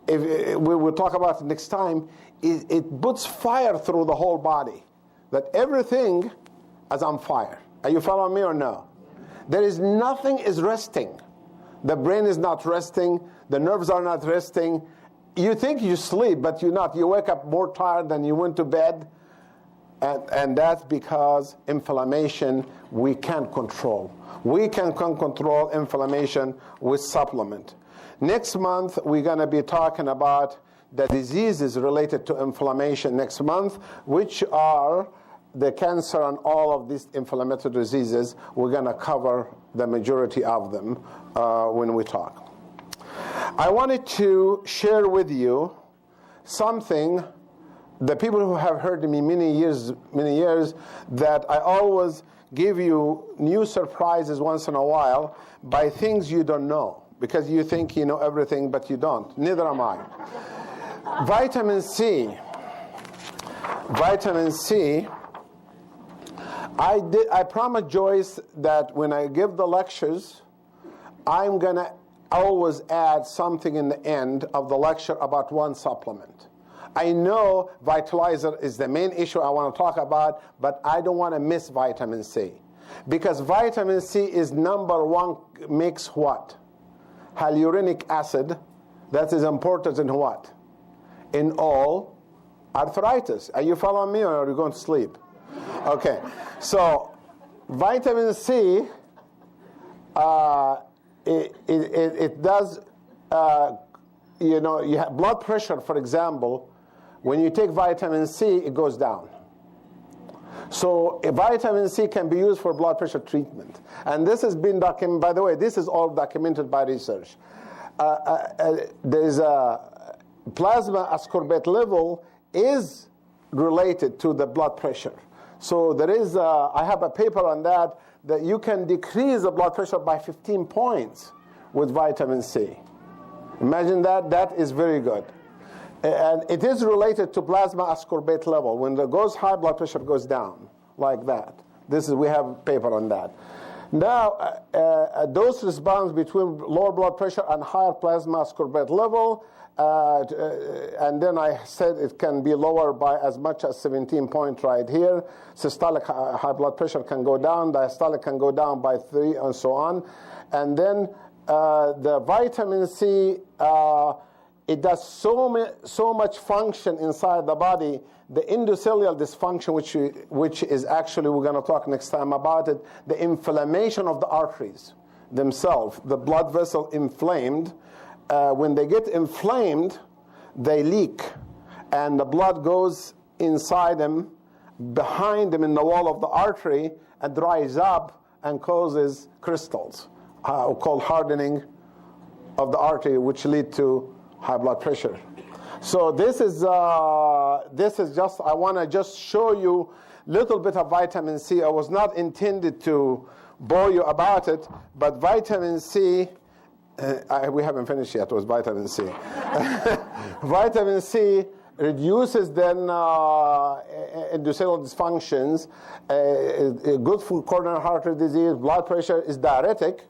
we will talk about it next time, it puts fire through the whole body, that everything is on fire. Are you following me or no? There is nothing is resting. The brain is not resting. The nerves are not resting. You think you sleep, but you're not. You wake up more tired than you went to bed. And that's because inflammation we can't control. We can control inflammation with supplement. Next month, we're going to be talking about the diseases related to inflammation next month, which are the cancer and all of these inflammatory diseases. We're going to cover the majority of them when we talk. I wanted to share with you something, the people who have heard me many years, that I always give you new surprises once in a while by things you don't know, because you think you know everything, but you don't. Neither am I. Vitamin C. I promised Joyce that when I give the lectures, I'm going to always add something in the end of the lecture about one supplement. I know Vitalizer is the main issue I want to talk about, but I don't want to miss vitamin C. Because vitamin C is number one, makes what? Hyaluronic acid. That is important in what? In all arthritis. Are you following me, or are you going to sleep? Okay. So vitamin C, it does, you have blood pressure, for example. When you take vitamin C, it goes down. So vitamin C can be used for blood pressure treatment. And this has been documented, by the way, this is all documented by research. There's a plasma ascorbate level is related to the blood pressure. So there is, I have a paper on that you can decrease the blood pressure by 15 points with vitamin C. Imagine that, that is very good. And it is related to plasma ascorbate level. When it goes high, blood pressure goes down, like that. We have a paper on that. Now, a dose response between lower blood pressure and higher plasma ascorbate level, and then I said it can be lower by as much as 17 points right here. Systolic high blood pressure can go down, diastolic can go down by 3, and so on. And then the vitamin C, it does so much function inside the body. The endothelial dysfunction, which is actually, we're going to talk next time about it, the inflammation of the arteries themselves, the blood vessel inflamed. When they get inflamed, they leak, and the blood goes inside them, behind them in the wall of the artery, and dries up and causes crystals, called hardening of the artery, which lead to high blood pressure. So this is just, I want to just show you a little bit of vitamin C. I was not intended to bore you about it, but vitamin C, we haven't finished yet with vitamin C. Vitamin C reduces then endothelial dysfunctions, good for coronary artery disease, blood pressure, is diuretic.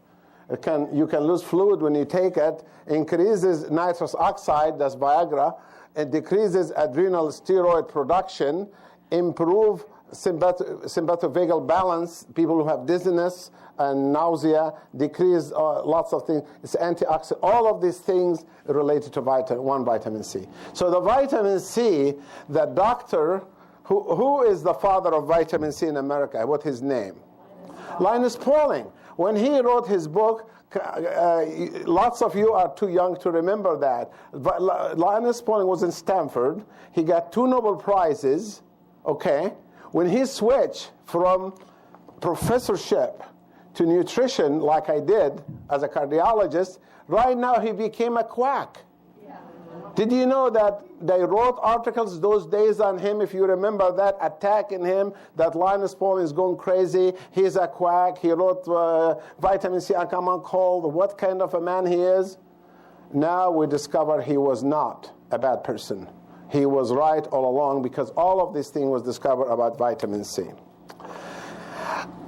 You can lose fluid when you take it, increases nitrous oxide, that's Viagra, it decreases adrenal steroid production, improve sympathovagal balance, people who have dizziness and nausea, decrease lots of things, it's antioxidant, all of these things related to vitamin C. So the vitamin C, the doctor, who is the father of vitamin C in America, what's his name? Linus Pauling. When he wrote his book, lots of you are too young to remember that. But Linus Pauling was in Stanford. He got 2 Nobel Prizes, okay? When he switched from professorship to nutrition, like I did as a cardiologist, right now he became a quack. Did you know that they wrote articles those days on him, if you remember that, attacking him, that Linus Pauling is going crazy, he's a quack, he wrote vitamin C uncommon cold, what kind of a man he is? Now we discover he was not a bad person. He was right all along, because all of this thing was discovered about vitamin C.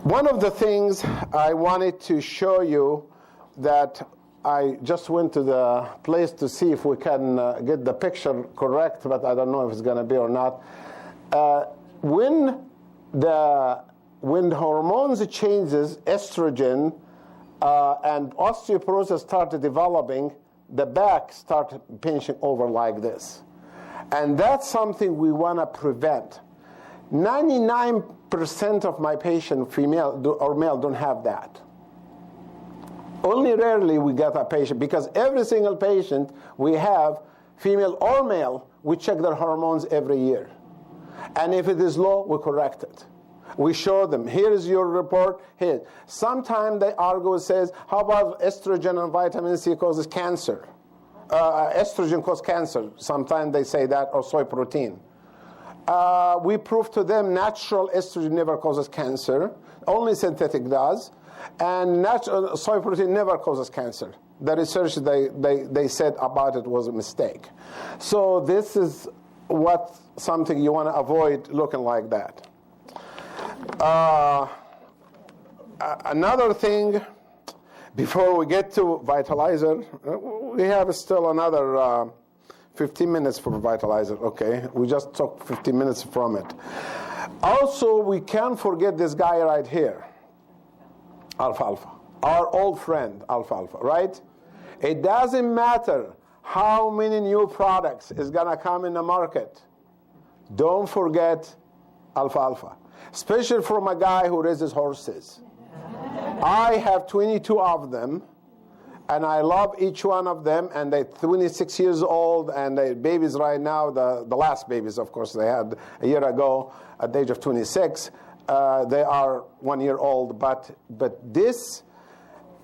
One of the things I wanted to show you, that I just went to the place to see if we can get the picture correct, but I don't know if it's going to be or not. When the hormones changes, estrogen and osteoporosis started developing, the back started pinching over like this. And that's something we want to prevent. 99% of my patients, female or male, don't have that. Only rarely we get a patient, because every single patient we have, female or male, we check their hormones every year. And if it is low, we correct it. We show them, here is your report, here. Sometimes they argue and says, how about estrogen and vitamin C causes cancer? Estrogen causes cancer. Sometimes they say that, or soy protein. We prove to them natural estrogen never causes cancer, only synthetic does. And natural soy protein never causes cancer. The research they said about it was a mistake. So this is something you want to avoid, looking like that. Another thing, Before we get to Vitalizer, we have still another 15 minutes for Vitalizer. Okay, we just took 15 minutes from it. Also, we can't forget this guy right here, alfalfa, our old friend, alfalfa, right? It doesn't matter how many new products is gonna come in the market. Don't forget alfalfa, especially from a guy who raises horses. I have 22 of them, and I love each one of them, and they're 26 years old, and they're babies right now, the last babies, of course, they had a year ago at the age of 26. They are 1 year old, but this,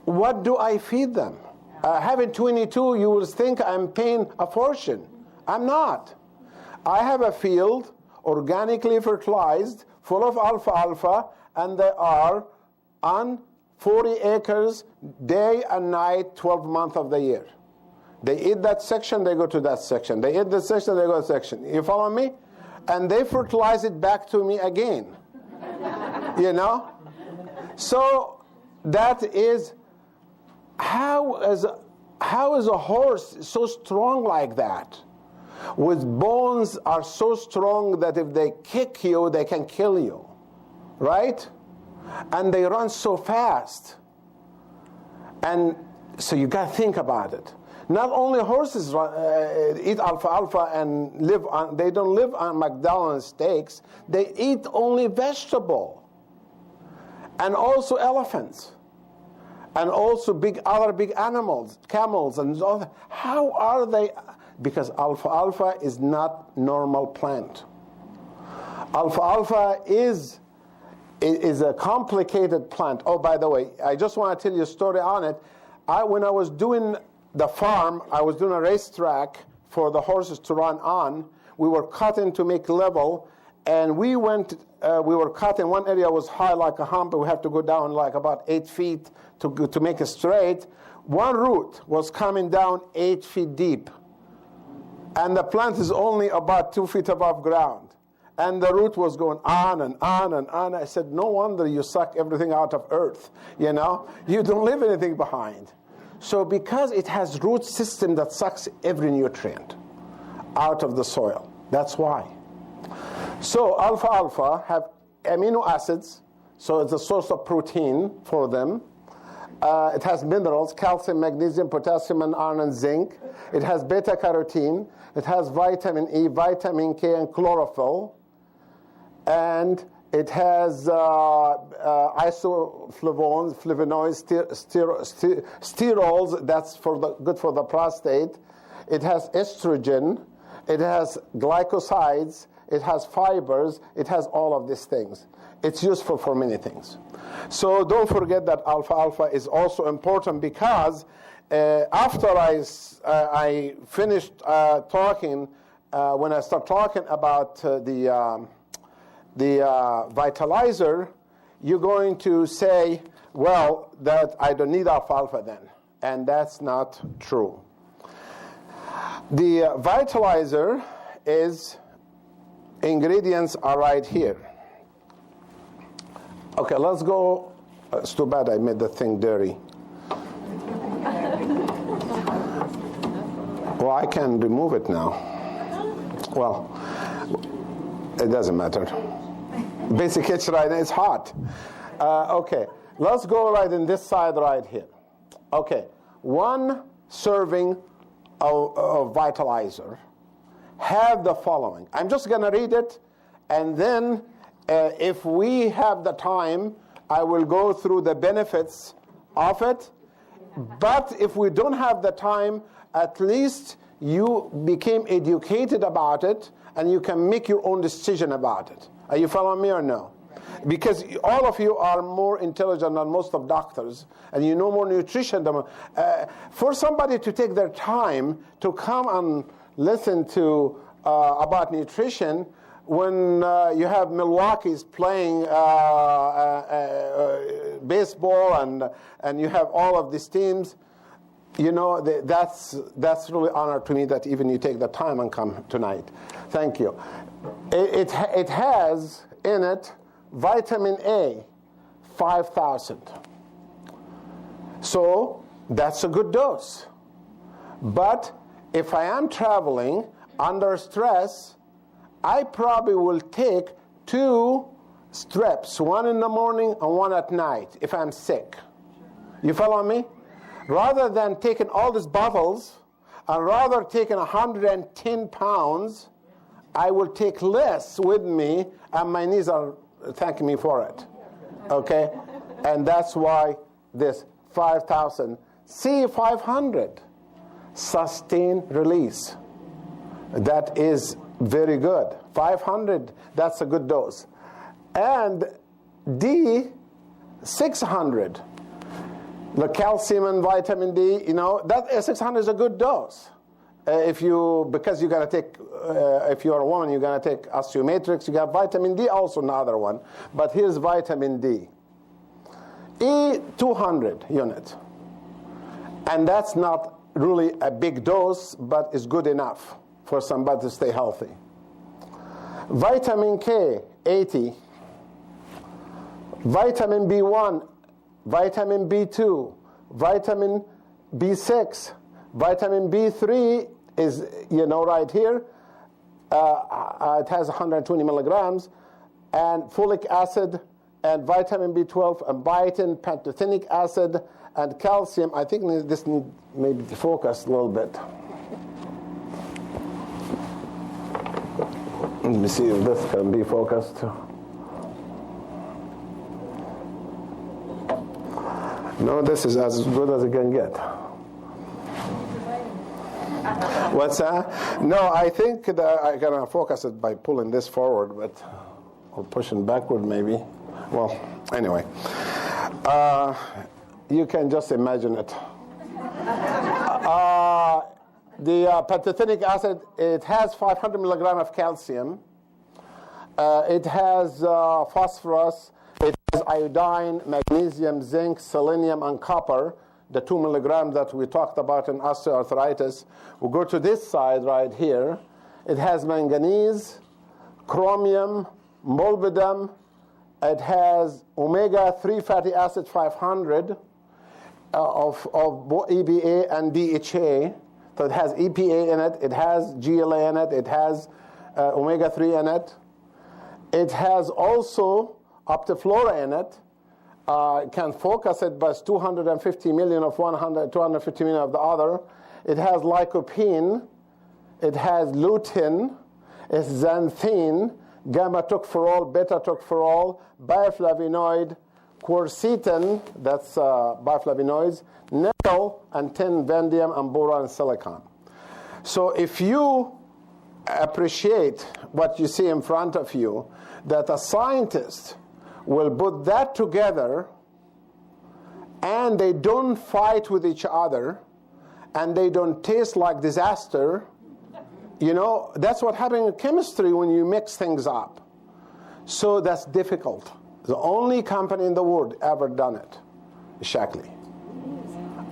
what do I feed them? Having 22, you will think I'm paying a fortune. I'm not. I have a field, organically fertilized, full of alfalfa, and they are on 40 acres, day and night, 12 months of the year. They eat that section, they go to that section. They eat this section, they go to that section. You follow me? And they fertilize it back to me again. You know? So that is, how is a horse so strong like that? With bones are so strong that if they kick you, they can kill you. Right? And they run so fast. And so you got to think about it. Not only horses eat alfalfa and live on, they don't live on McDonald's steaks, they eat only vegetable. And also elephants. And also other big animals, camels and all that. How are they? Because alfalfa is not normal plant. Alfalfa is a complicated plant. Oh, by the way, I just want to tell you a story on it. When I was doing the farm, I was doing a racetrack for the horses to run on. We were cutting to make level, and we were cutting. One area was high like a hump, but we have to go down like about 8 feet to make it straight. One root was coming down 8 feet deep, and the plant is only about 2 feet above ground. And the root was going on and on and on. I said, no wonder you suck everything out of earth. You know, you don't leave anything behind. So because it has root system that sucks every nutrient out of the soil. That's why. So alfalfa have amino acids, so it's a source of protein for them. It has minerals, calcium, magnesium, potassium, and iron, and zinc. It has beta-carotene. It has vitamin E, vitamin K, and chlorophyll. And it has isoflavones, flavonoids, sterols, that's good for the prostate. It has estrogen. It has glycosides. It has fibers. It has all of these things. It's useful for many things. So don't forget that alfalfa is also important, because after I finished talking, when I start talking about the Vitalizer, you're going to say, well, that I don't need alfalfa then. And that's not true. The Vitalizer ingredients are right here. Okay, let's go. It's too bad I made the thing dirty. Well, I can remove it now. Well, it doesn't matter. Basic itch right now, it's hot. Okay, let's go right in this side right here. Okay, 1 serving of Vitalizer have the following. I'm just going to read it, and then if we have the time, I will go through the benefits of it. But if we don't have the time, at least you became educated about it, and you can make your own decision about it. Are you following me or no? Because all of you are more intelligent than most of doctors, and you know more nutrition than for somebody to take their time to come and listen to about nutrition when you have Milwaukee's playing baseball and you have all of these teams. You know, that's really honor to me that even you take the time and come tonight. Thank you. It has in it vitamin A, 5,000. So that's a good dose. But if I am traveling under stress, I probably will take 2 strips, one in the morning and one at night if I'm sick. You follow me? Rather than taking all these bottles, and rather taking 110 pounds, I will take less with me, and my knees are thanking me for it. Okay? And that's why this 5,000, C500, sustained release. That is very good. 500, that's a good dose. And D600, the calcium and vitamin D, that 600 is a good dose. Because you're going to take, if you're a woman, you're going to take osteomatrix. You got vitamin D, also another one. But here's vitamin D. E200 unit. And that's not really a big dose, but it's good enough for somebody to stay healthy. Vitamin K, 80. Vitamin B1, vitamin B2, vitamin B6, vitamin B3 is, right here. It has 120 milligrams, and folic acid, and vitamin B12, and biotin, pantothenic acid, and calcium. I think this needs maybe to focus a little bit. Let me see if this can be focused. No, this is as good as it can get. What's that? No, I think that I'm going to focus it by pulling this forward, or pushing backward maybe. Well, anyway. You can just imagine it. The pantothenic acid, it has 500 milligrams of calcium. It has phosphorus. It has iodine, magnesium, zinc, selenium, and copper, the 2 milligrams that we talked about in osteoarthritis. We'll go to this side right here. It has manganese, chromium, molybdenum. It has omega-3 fatty acid 500 of EPA and DHA. So it has EPA in it. It has GLA in it. It has omega-3 in it. It has also Optiflora in it. Can focus it, but it's 250 million of 100, 250 million of the other. It has lycopene. It has lutein. It's xanthine, gamma-tocopherol, beta-tocopherol, bioflavonoid, quercetin, that's bioflavonoids, nickel, and tin, vanadium, and boron, and silicon. So if you appreciate what you see in front of you, that a scientist will put that together, and they don't fight with each other, and they don't taste like disaster. That's what happens in chemistry when you mix things up. So that's difficult. The only company in the world ever done it is Shaklee.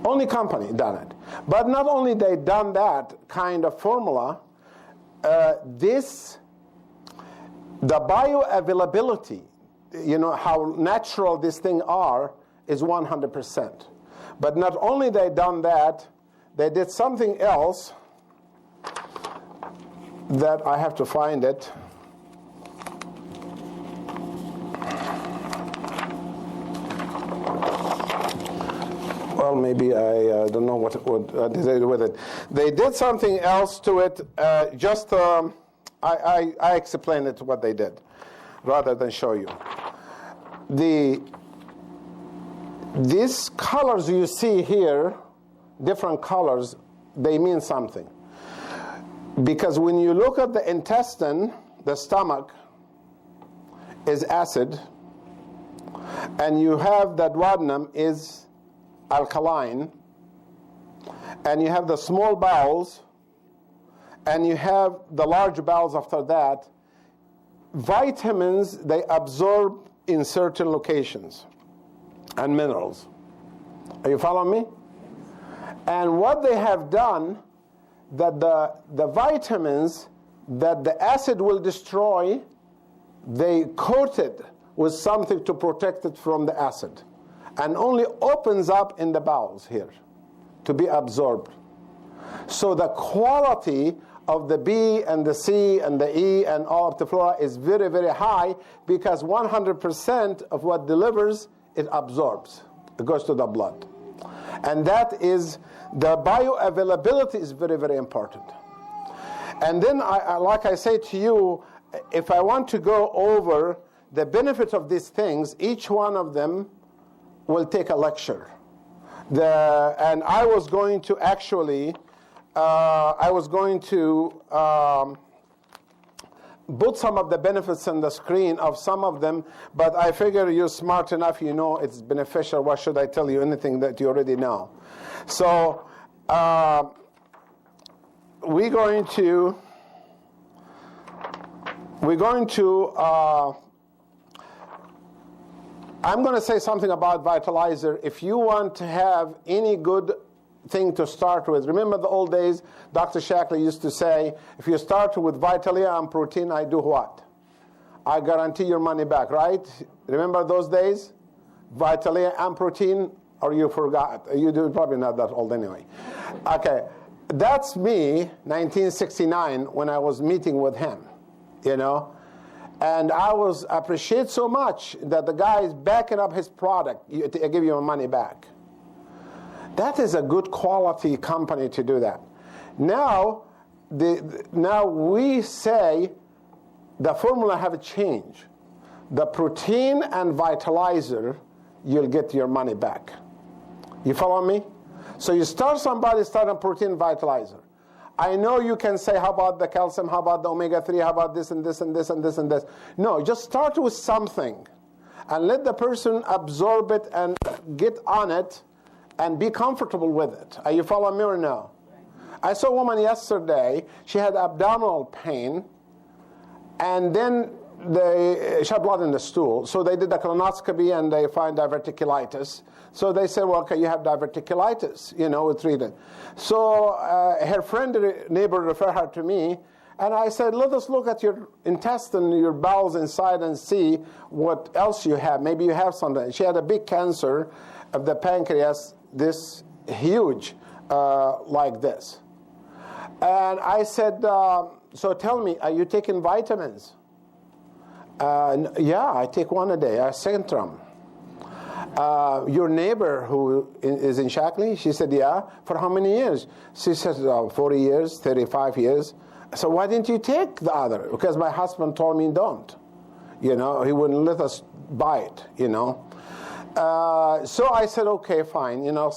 Only company done it. But not only they done that kind of formula, the bioavailability, how natural these things are, is 100%. But not only they done that, they did something else that I have to find it. Well, maybe I don't know what they did with it. They did something else to it. I explain it what they did, rather than show you. These colors you see here, different colors, they mean something. Because when you look at the intestine, the stomach is acid, and you have the duodenum is alkaline, and you have the small bowels, and you have the large bowels after that. Vitamins, they absorb in certain locations, and minerals. Are you following me? And what they have done, that the vitamins that the acid will destroy, they coat it with something to protect it from the acid. and only opens up in the bowels here to be absorbed. So the quality of the B and the C and the E and all of the flora is very, very high, because 100% of what delivers, it absorbs. It goes to the blood. And that is, the bioavailability is very, very important. And then, like I say to you, if I want to go over the benefits of these things, each one of them will take a lecture. And I was going to actually, put some of the benefits on the screen of some of them, but I figure you're smart enough, you know it's beneficial. Why should I tell you anything that you already know? So we're going to I'm going to say something about Vitalizer. If you want to have any good thing to start with, remember the old days, Dr. Shaklee used to say, if you start with Vitalizer and protein, I do what? I guarantee your money back, right? Remember those days? Vitalizer and protein, or you forgot? You do probably not that old anyway. Okay, that's me, 1969, when I was meeting with him, you know. And I appreciate so much that the guy is backing up his product. I give you your money back. That is a good quality company to do that. Now we say the formula have changed. The protein and Vitalizer, you'll get your money back. You follow me? So you start on protein Vitalizer. I know you can say, how about the calcium, how about the omega-3, how about this and this and this and this and this. No, just start with something and let the person absorb it and get on it and be comfortable with it. Are you following me or no? I saw a woman yesterday, she had abdominal pain, and then she had blood in the stool. So they did a colonoscopy and they find diverticulitis. So they said, well, okay, you have diverticulitis, you know, we treat it. So her neighbor referred her to me, and I said, let us look at your intestine, your bowels inside, and see what else you have. Maybe you have something. She had a big cancer of the pancreas, this huge, like this. And I said, so tell me, are you taking vitamins? Yeah, I take one a day, Centrum. Your neighbor who is in Shaklee, she said, yeah. For how many years? She said, 40 years, 35 years. So why didn't you take the other? Because my husband told me don't. You know, he wouldn't let us buy it, you know. So I said, okay, fine. You know,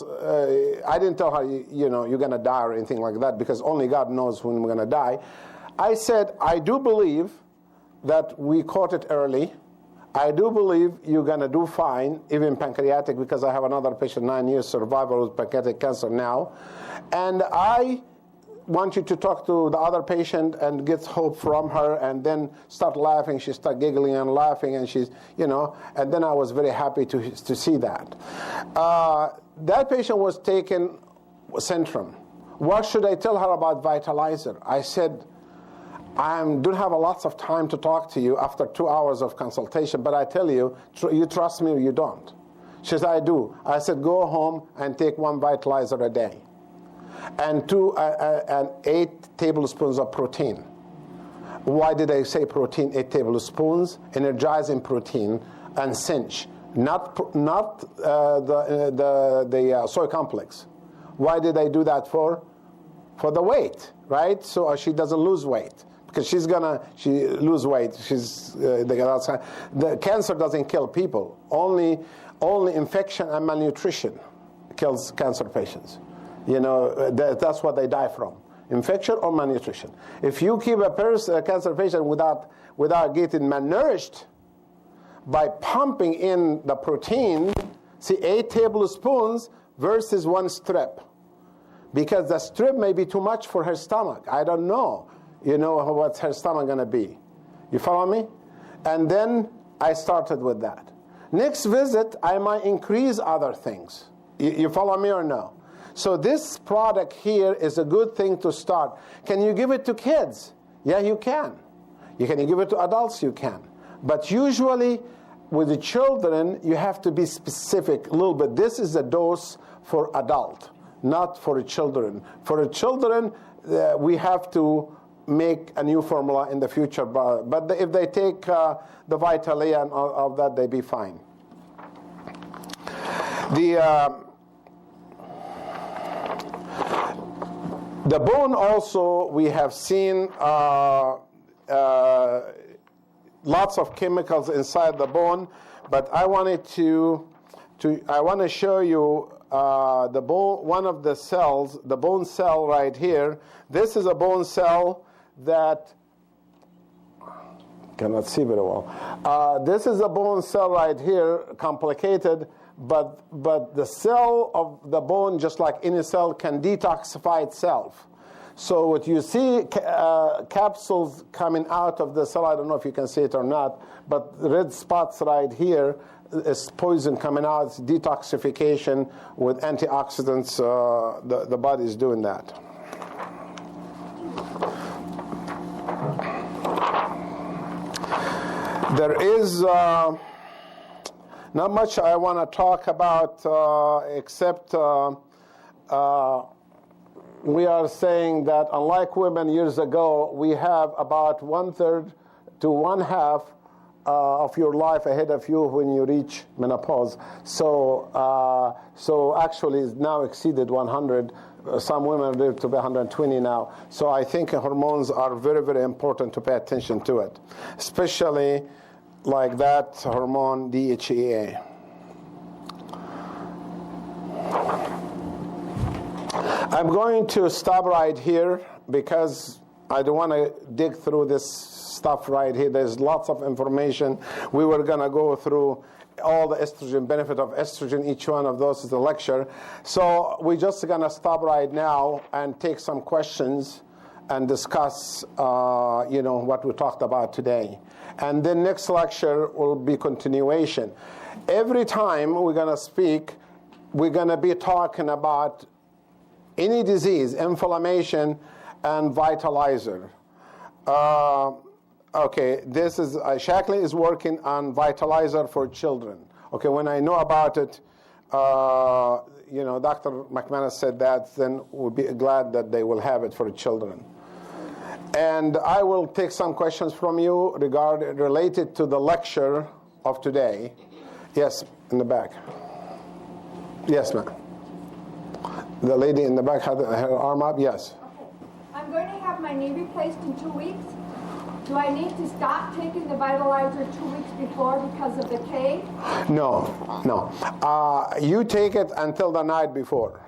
I didn't tell her, you know, you're going to die or anything like that, because only God knows when we're going to die. I said, I do believe that we caught it early. I do believe you're going to do fine, even pancreatic, because I have another patient, 9 years survival with pancreatic cancer now. And I want you to talk to the other patient and get hope from her, and then start laughing. She started giggling and laughing, and she's, you know, and then I was very happy to see that. That patient was taking Centrum. What should I tell her about Vitalizer? I said, I don't have lots of time to talk to you after 2 hours of consultation, but I tell you, you trust me or you don't. She said, I do. I said, go home and take 1 Vitalizer a day, and 8 tablespoons of protein. Why did I say protein? 8 tablespoons, energizing protein, and cinch, not the soy complex. Why did I do that for? For the weight, right? So she doesn't lose weight. Because she lose weight. The cancer doesn't kill people. Only infection and malnutrition kills cancer patients. You know, that's what they die from: infection or malnutrition. If you keep a cancer patient without getting malnourished, by pumping in the protein, see, 8 tablespoons versus 1 strip, because the strip may be too much for her stomach. I don't know. You know what's her stomach going to be. You follow me? And then I started with that. Next visit, I might increase other things. You follow me or no? So this product here is a good thing to start. Can you give it to kids? Yeah, you can. Can you give it to adults? You can. But usually, with the children, you have to be specific a little bit. This is a dose for adult, not for children. For children, we have to make a new formula in the future. But if they take the Vitalizer and all of that, they be fine. The bone also, we have seen lots of chemicals inside the bone, but I wanted I want to show you the bone, one of the cells, the bone cell right here. This is a bone cell that cannot see very well. This is a bone cell right here, complicated, but the cell of the bone, just like any cell, can detoxify itself. So what you see, capsules coming out of the cell, I don't know if you can see it or not, but red spots right here is poison coming out. It's detoxification with antioxidants. The body is doing that. There is not much I want to talk about except we are saying that unlike women years ago, we have about 1/3 to 1/2 of your life ahead of you when you reach menopause. So actually it's now exceeded 100. Some women live to be 120 now. So I think hormones are very, very important to pay attention to it, especially like that hormone DHEA. I'm going to stop right here because I don't want to dig through this stuff right here. There's lots of information. We were going to go through all the estrogen, benefit of estrogen. Each one of those is a lecture. So we're just going to stop right now and take some questions and discuss, what we talked about today. And then next lecture will be continuation. Every time we're going to speak, we're going to be talking about any disease, inflammation, and Vitalizer. Okay, this is Shaklee is working on Vitalizer for children. Okay, when I know about it, Dr. McManus said that, then we'll be glad that they will have it for children. And I will take some questions from you related to the lecture of today. Yes, in the back. Yes, ma'am. The lady in the back had her arm up. Yes. Okay. I'm going to have my knee replaced in 2 weeks. Do I need to stop taking the Vitalizer 2 weeks before because of the K? No. You take it until the night before.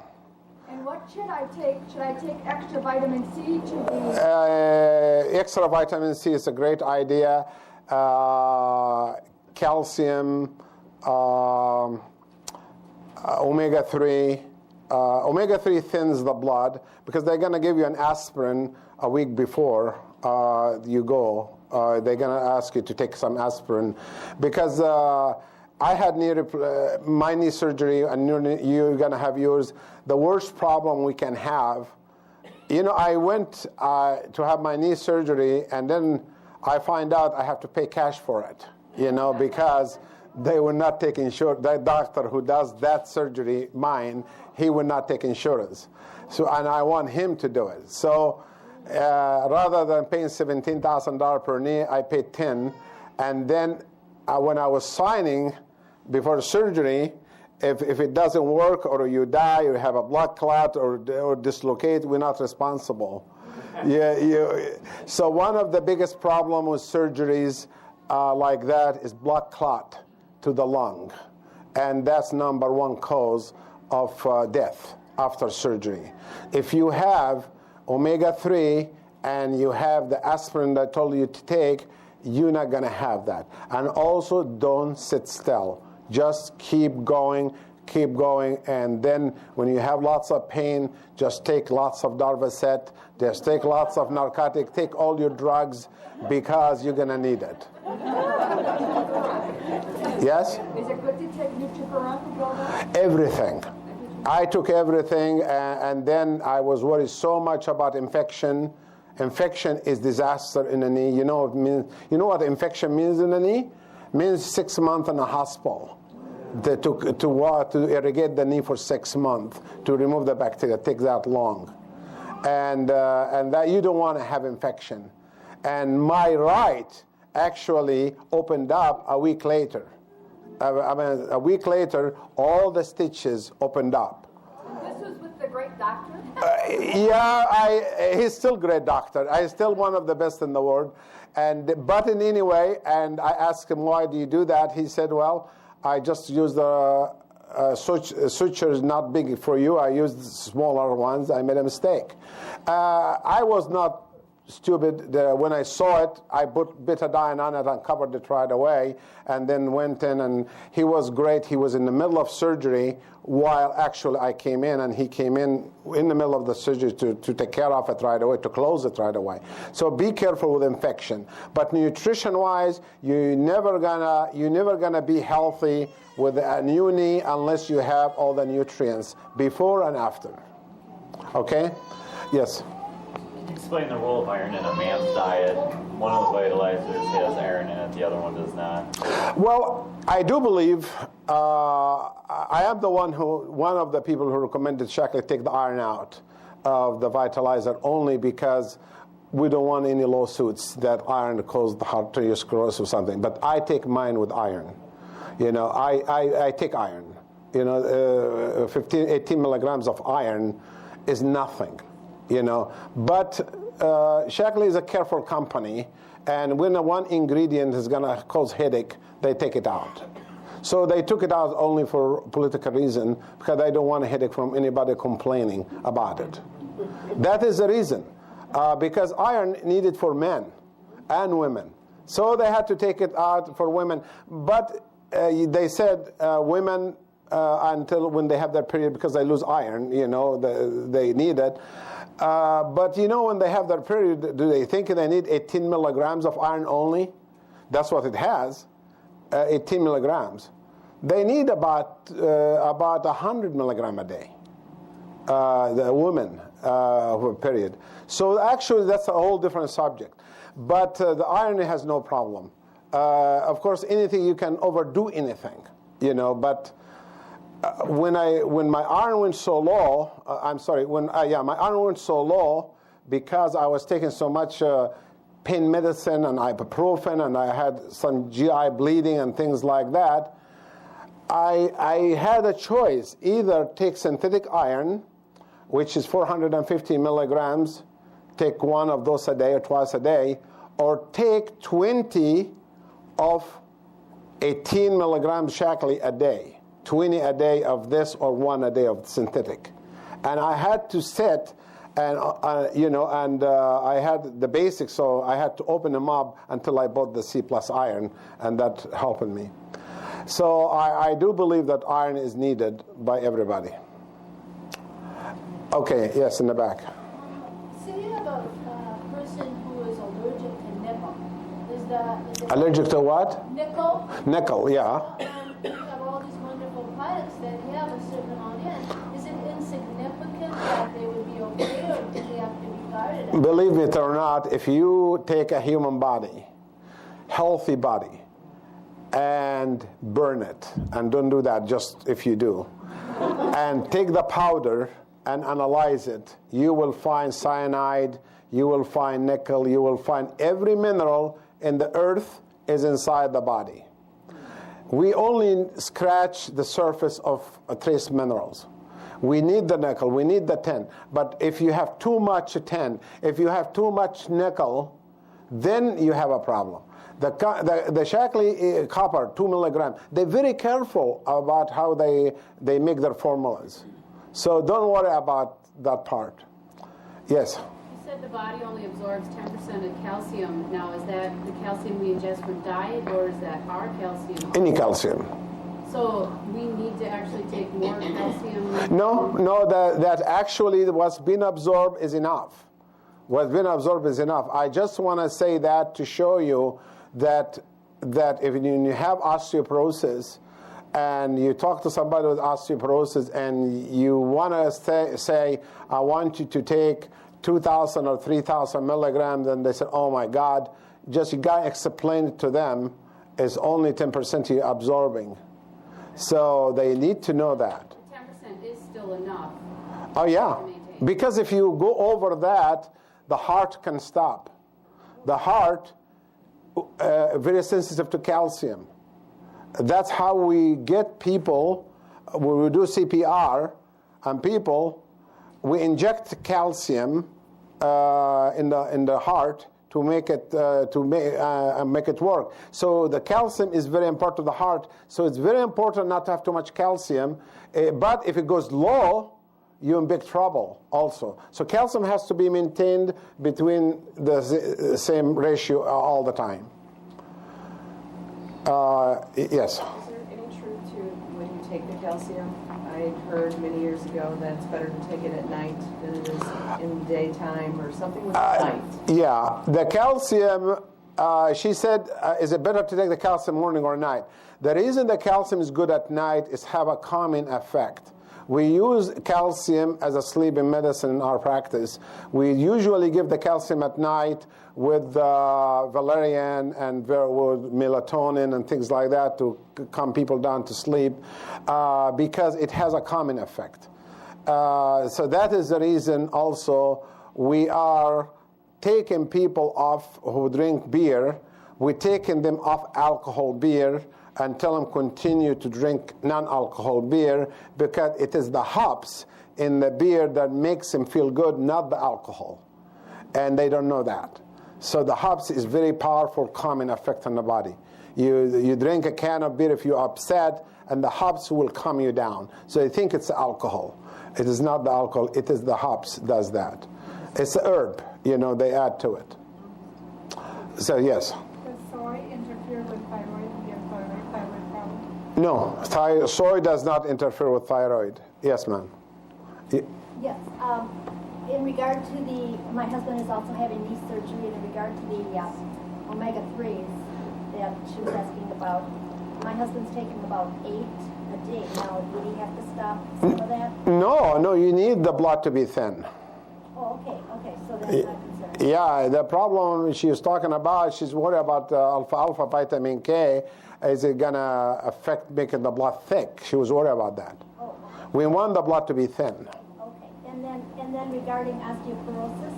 And what should I take? Should I take extra vitamin C to be? Extra vitamin C is a great idea. Calcium, omega-3. Omega-3 thins the blood because they're going to give you an aspirin a week before you go. They're going to ask you to take some aspirin because I had my knee surgery, and you're going to have yours. The worst problem we can have, I went to have my knee surgery, and then I find out I have to pay cash for it, because they will not take insurance. That doctor who does that surgery, mine, he will not take insurance. So, and I want him to do it. So rather than paying $17,000 per knee, I paid $10,000. And then when I was signing before surgery, if it doesn't work or you die or have a blood clot or dislocate, we're not responsible. So one of the biggest problems with surgeries like that is blood clot to the lung. And that's number one cause of death after surgery. If you have omega-3 and you have the aspirin that I told you to take, you're not going to have that. And also don't sit still. Just keep going, and then when you have lots of pain, just take lots of Darvocet, just take lots of narcotic, take all your drugs because you're going to need it. Yes? Is it good to take Nutriburant? Everything. I took everything, and then I was worried so much about infection. Infection is disaster in the knee. You know what infection means in the knee? means 6 months in a hospital. To irrigate the knee for 6 months to remove the bacteria. It takes that long, and that you don't want to have infection. And my right actually opened up a week later. A week later, all the stitches opened up. This was with the great doctor? He's still a great doctor. He's still one of the best in the world. But in any way, and I asked him, why do you do that? He said, well, I just used the sutures not big for you. I used smaller ones. I made a mistake. I was not stupid. When I saw it, I put betadine on it and covered it right away, and then went in, and he was great. He was in the middle of surgery while actually I came in, and he came in the middle of the surgery to take care of it right away, to close it right away. So be careful with infection. But nutrition-wise, you're never gonna be healthy with a new knee unless you have all the nutrients before and after. Okay? Yes. Explain the role of iron in a man's diet. One of the vitalizers has iron in it, the other one does not. Well, I do believe I am one of the people who recommended Shaklee take the iron out of the Vitalizer only because we don't want any lawsuits that iron caused the arteriosclerosis or something. But I take mine with iron. You know, I take iron. You know, 18 milligrams of iron is nothing. You know, but Shaklee is a careful company, and when one ingredient is going to cause headache, they take it out. So they took it out only for political reason, because they don't want a headache from anybody complaining about it. That is the reason, because iron needed for men and women. So they had to take it out for women. But they said women until when they have their period, because they lose iron, you know, they need it. But you know, when they have their period, do they think they need 18 milligrams of iron only? That's what it has, 18 milligrams. They need about 100 milligram a day, the women who have period. So actually, that's a whole different subject. But the iron has no problem. Of course, anything you can overdo anything, you know, but when my iron went so low, my iron went so low because I was taking so much pain medicine and ibuprofen, and I had some GI bleeding and things like that. I had a choice: either take synthetic iron, which is 450 milligrams, take one of those a day or twice a day, or take 20 of 18 milligrams Shaklee a day. 20 a day of this or 1 a day of synthetic. And I had to sit and, I had the basics, so I had to open them up until I bought the C+ iron, and that helped me. So I do believe that iron is needed by everybody. Okay, yes, in the back. Say about a person who is allergic to nickel. Is that allergic to what? Nickel. Nickel, yeah. You have all these wonderful products that have a certain amount in. Is it insignificant that they would be okay, or do they have to be guarded? Believe it or not, if you take a human body, healthy body, and burn it, and don't do that just if you do, and take the powder and analyze it, you will find cyanide, you will find nickel, you will find every mineral in the earth is inside the body. We only scratch the surface of trace minerals. We need the nickel, we need the tin. But if you have too much tin, if you have too much nickel, then you have a problem. The Shaklee copper, 2 milligrams, they're very careful about how they make their formulas. So don't worry about that part. Yes? You said the body only absorbs 10% of calcium. Now, is that the calcium we ingest from diet, or is that our calcium? Any calcium. So we need to actually take more calcium? No, that actually what's been absorbed is enough. What's been absorbed is enough. I just want to say that to show you that if you have osteoporosis, and you talk to somebody with osteoporosis, and you want to say, I want you to take 2,000 or 3,000 milligrams, and they say, oh my God, just you got to explain it to them is only 10% you're absorbing. So they need to know that. 10% is still enough. Oh, yeah. To maintain. Because if you go over that, the heart can stop. The heart, very sensitive to calcium. That's how we get people, when we do CPR on people, we inject calcium in the heart to make it make it work. So the calcium is very important to the heart. So it's very important not to have too much calcium. But if it goes low, you're in big trouble also. So calcium has to be maintained between the same ratio all the time. Yes. Is there any truth to when you take the calcium? I heard many years ago that it's better to take it at night than it is in the daytime or something with night. Yeah, the calcium, she said, is it better to take the calcium morning or night? The reason the calcium is good at night is have a calming effect. We use calcium as a sleeping medicine in our practice. We usually give the calcium at night with valerian and with melatonin and things like that to calm people down to sleep because it has a calming effect. So that is the reason also we are taking people off who drink beer. We're taking them off alcohol beer and tell them continue to drink non-alcohol beer because it is the hops in the beer that makes them feel good, not the alcohol. And they don't know that. So the hops is very powerful calming effect on the body. You drink a can of beer if you're upset, and the hops will calm you down. So they think it's alcohol. It is not the alcohol, it is the hops does that. It's a herb, they add to it. So yes. Does soy interfere with thyroid and give thyroid problem? No, soy does not interfere with thyroid. Yes, ma'am. Yes. In regard to my husband is also having knee surgery, and in regard to the omega-3s that she was asking about, my husband's taking about 8 a day. Now, would he have to stop some of that? No, you need the blood to be thin. Oh, okay, so that's not concerned. Yeah, the problem she was talking about, she's worried about alpha vitamin K. Is it going to affect making the blood thick? She was worried about that. Oh, okay. We want the blood to be thin. Okay, and then regarding osteoporosis,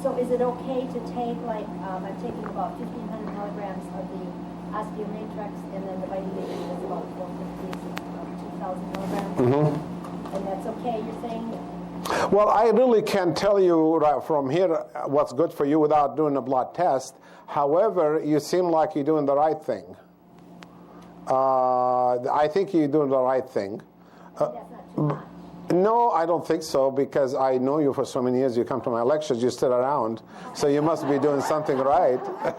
so is it okay to take, I'm taking about 1,500 milligrams of the osteomatrix, and then the vitamin D is about 450, 2,000 milligrams? Mm-hmm. And that's okay, you're saying? Well, I really can't tell you right from here what's good for you without doing a blood test. However, you seem like you're doing the right thing. I think you're doing the right thing. That's not too much. No, I don't think so, because I know you for so many years. You come to my lectures, you sit around, so you must be doing something right. I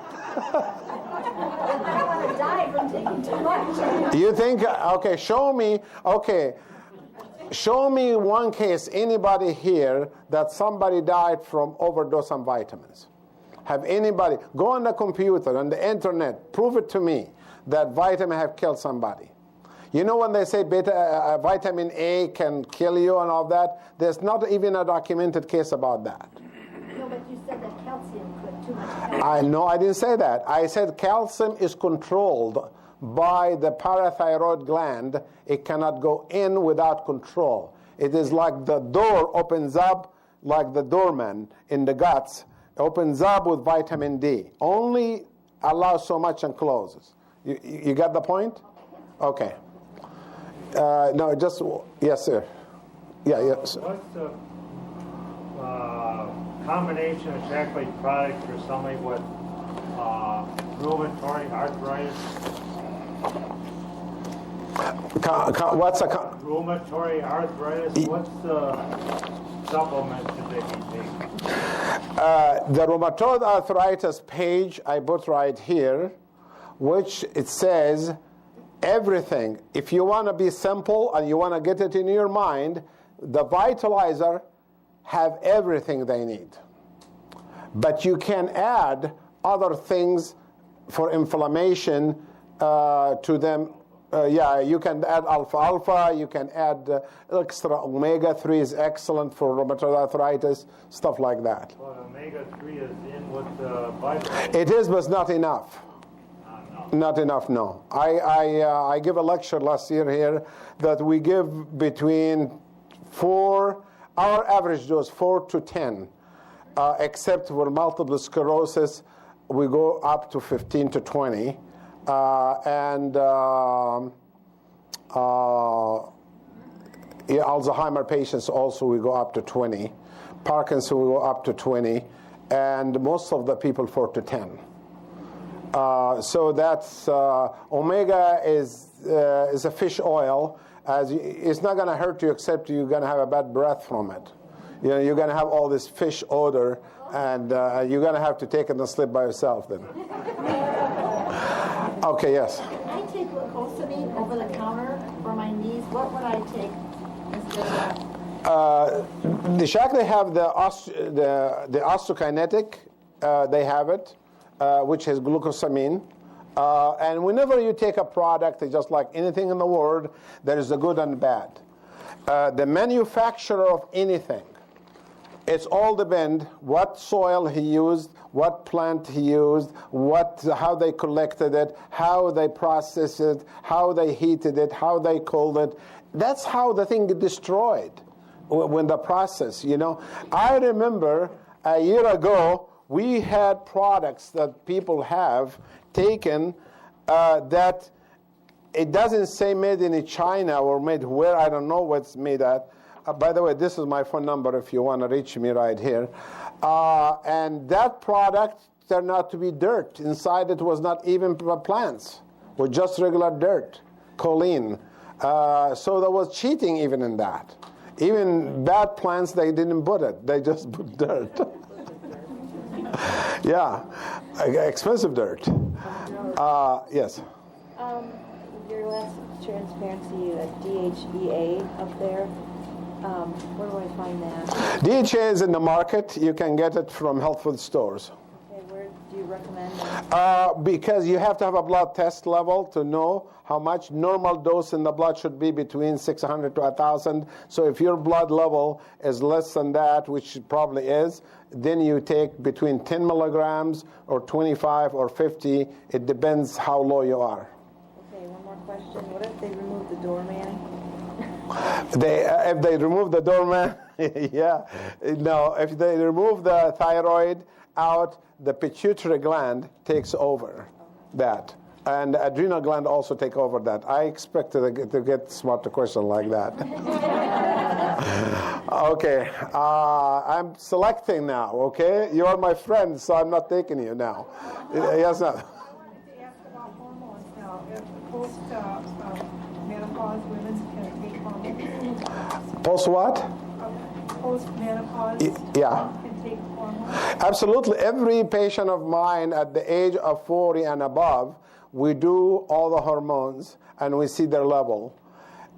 don't want to die from taking too much. You think, okay, show me one case, anybody here, that somebody died from overdose on vitamins. Have anybody, go on the computer, on the internet, prove it to me that vitamin have killed somebody. You know when they say vitamin A can kill you and all that, there's not even a documented case about that. No, but you said that calcium could, too much calcium. No, I didn't say that. I said calcium is controlled by the parathyroid gland. It cannot go in without control. It is like the door opens up, like the doorman in the guts, opens up with vitamin D. Only allows so much and closes. You got the point? Okay. No, just, yes, sir. Yeah, yes. What's the combination of Shaklee products for somebody with rheumatoid arthritis? What's a rheumatoid arthritis? What's the supplement that they can take? The rheumatoid arthritis page I put right here, which it says everything. If you want to be simple and you want to get it in your mind, the Vitalizer have everything they need. But you can add other things for inflammation to them. You can add alpha, you can add extra omega-3 is excellent for rheumatoid arthritis, stuff like that. Well, omega-3 is in with the vitamin. It is, but it's not enough. No. Not enough, no. I give a lecture last year here that we give between 4, our average dose 4 to 10, except for multiple sclerosis, we go up to 15 to 20. Alzheimer patients also we go up to 20. Parkinson we go up to 20. And most of the people 4 to 10. So that's omega is a fish oil. It's not going to hurt you except you're going to have a bad breath from it. You know, you're going to have all this fish odor, and you're going to have to take it and sleep by yourself then. Okay, yes. I take glucosamine over the counter for my knees. What would I take instead of that? The Shaklee have the osteokinetic. They have it, which is glucosamine. And whenever you take a product, it's just like anything in the world, there is a good and bad. The manufacturer of anything, it's all depend what soil he used, what plant he used, how they collected it, how they processed it, how they heated it, how they cooled it. That's how the thing get destroyed when the process, you know. I remember a year ago, we had products that people have taken that it doesn't say made in China or made where, I don't know what's made at. By the way, this is my phone number if you want to reach me right here. And that product turned out to be dirt. Inside it was not even plants. It was just regular dirt, choline. So there was cheating even in that. Even bad plants, they didn't put it. They just put dirt. Yeah, expensive dirt. Yes. Your last transparency, DHEA up there. Where do I find that? DHA is in the market. You can get it from health food stores. Okay, where do you recommend that? Because you have to have a blood test level to know how much. Normal dose in the blood should be between 600 to 1,000. So if your blood level is less than that, which it probably is, then you take between 10 milligrams or 25 or 50. It depends how low you are. Okay, one more question. What if they remove the doorman? If they remove the doorman, yeah. No, if they remove the thyroid out, the pituitary gland takes over that. And the adrenal gland also take over that. I expect to get smart to question like that. Okay, I'm selecting now, okay? You are my friend, so I'm not taking you now. Yes, no. I wanted to ask about hormones now. If post-menopause women can take hormones? Post what? Post-menopause Yeah. can take hormones? Absolutely. Every patient of mine at the age of 40 and above, we do all the hormones and we see their level.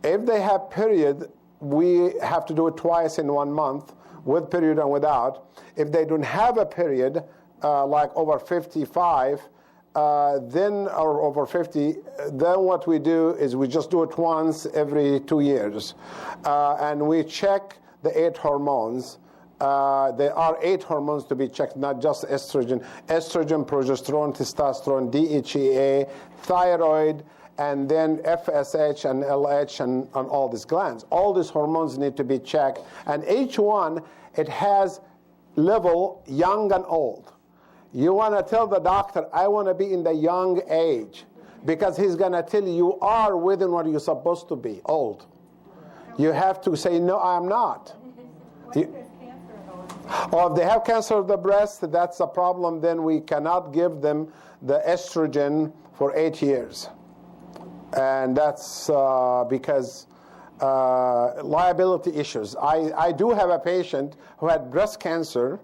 If they have period, we have to do it twice in 1 month, with period and without. If they don't have a period, like over 55, then or over 50, then what we do is we just do it once every 2 years. And we check the 8 hormones. There are 8 hormones to be checked, not just estrogen. Estrogen, progesterone, testosterone, DHEA, thyroid, and then FSH and LH and all these glands. All these hormones need to be checked. And each one, it has level young and old. You want to tell the doctor, I want to be in the young age, because he's going to tell you, you are within what you're supposed to be, old. You have to say, no, I'm not. Or if they have cancer of the breast, that's a problem. Then we cannot give them the estrogen for 8 years. And that's because liability issues. I do have a patient who had breast cancer,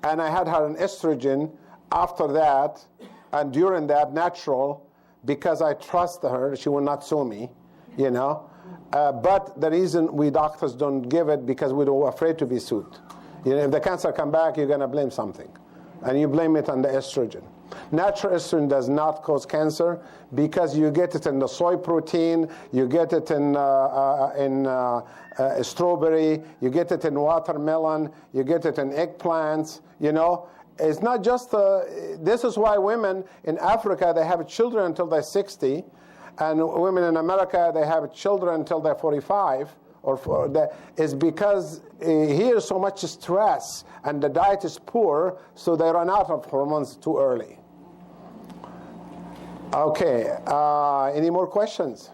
and I had her an estrogen after that, and during that, natural, because I trust her. She will not sue me, you know. But the reason we doctors don't give it, because we're afraid to be sued. You know, if the cancer come back, you're going to blame something, and you blame it on the estrogen. Natural estrogen does not cause cancer because you get it in the soy protein, you get it in strawberry, you get it in watermelon, you get it in eggplants. You know, It's not just, this is why women in Africa, they have children until they're 60, and women in America, they have children until they're 45, is because here is so much stress, and the diet is poor, so they run out of hormones too early. Okay, any more questions?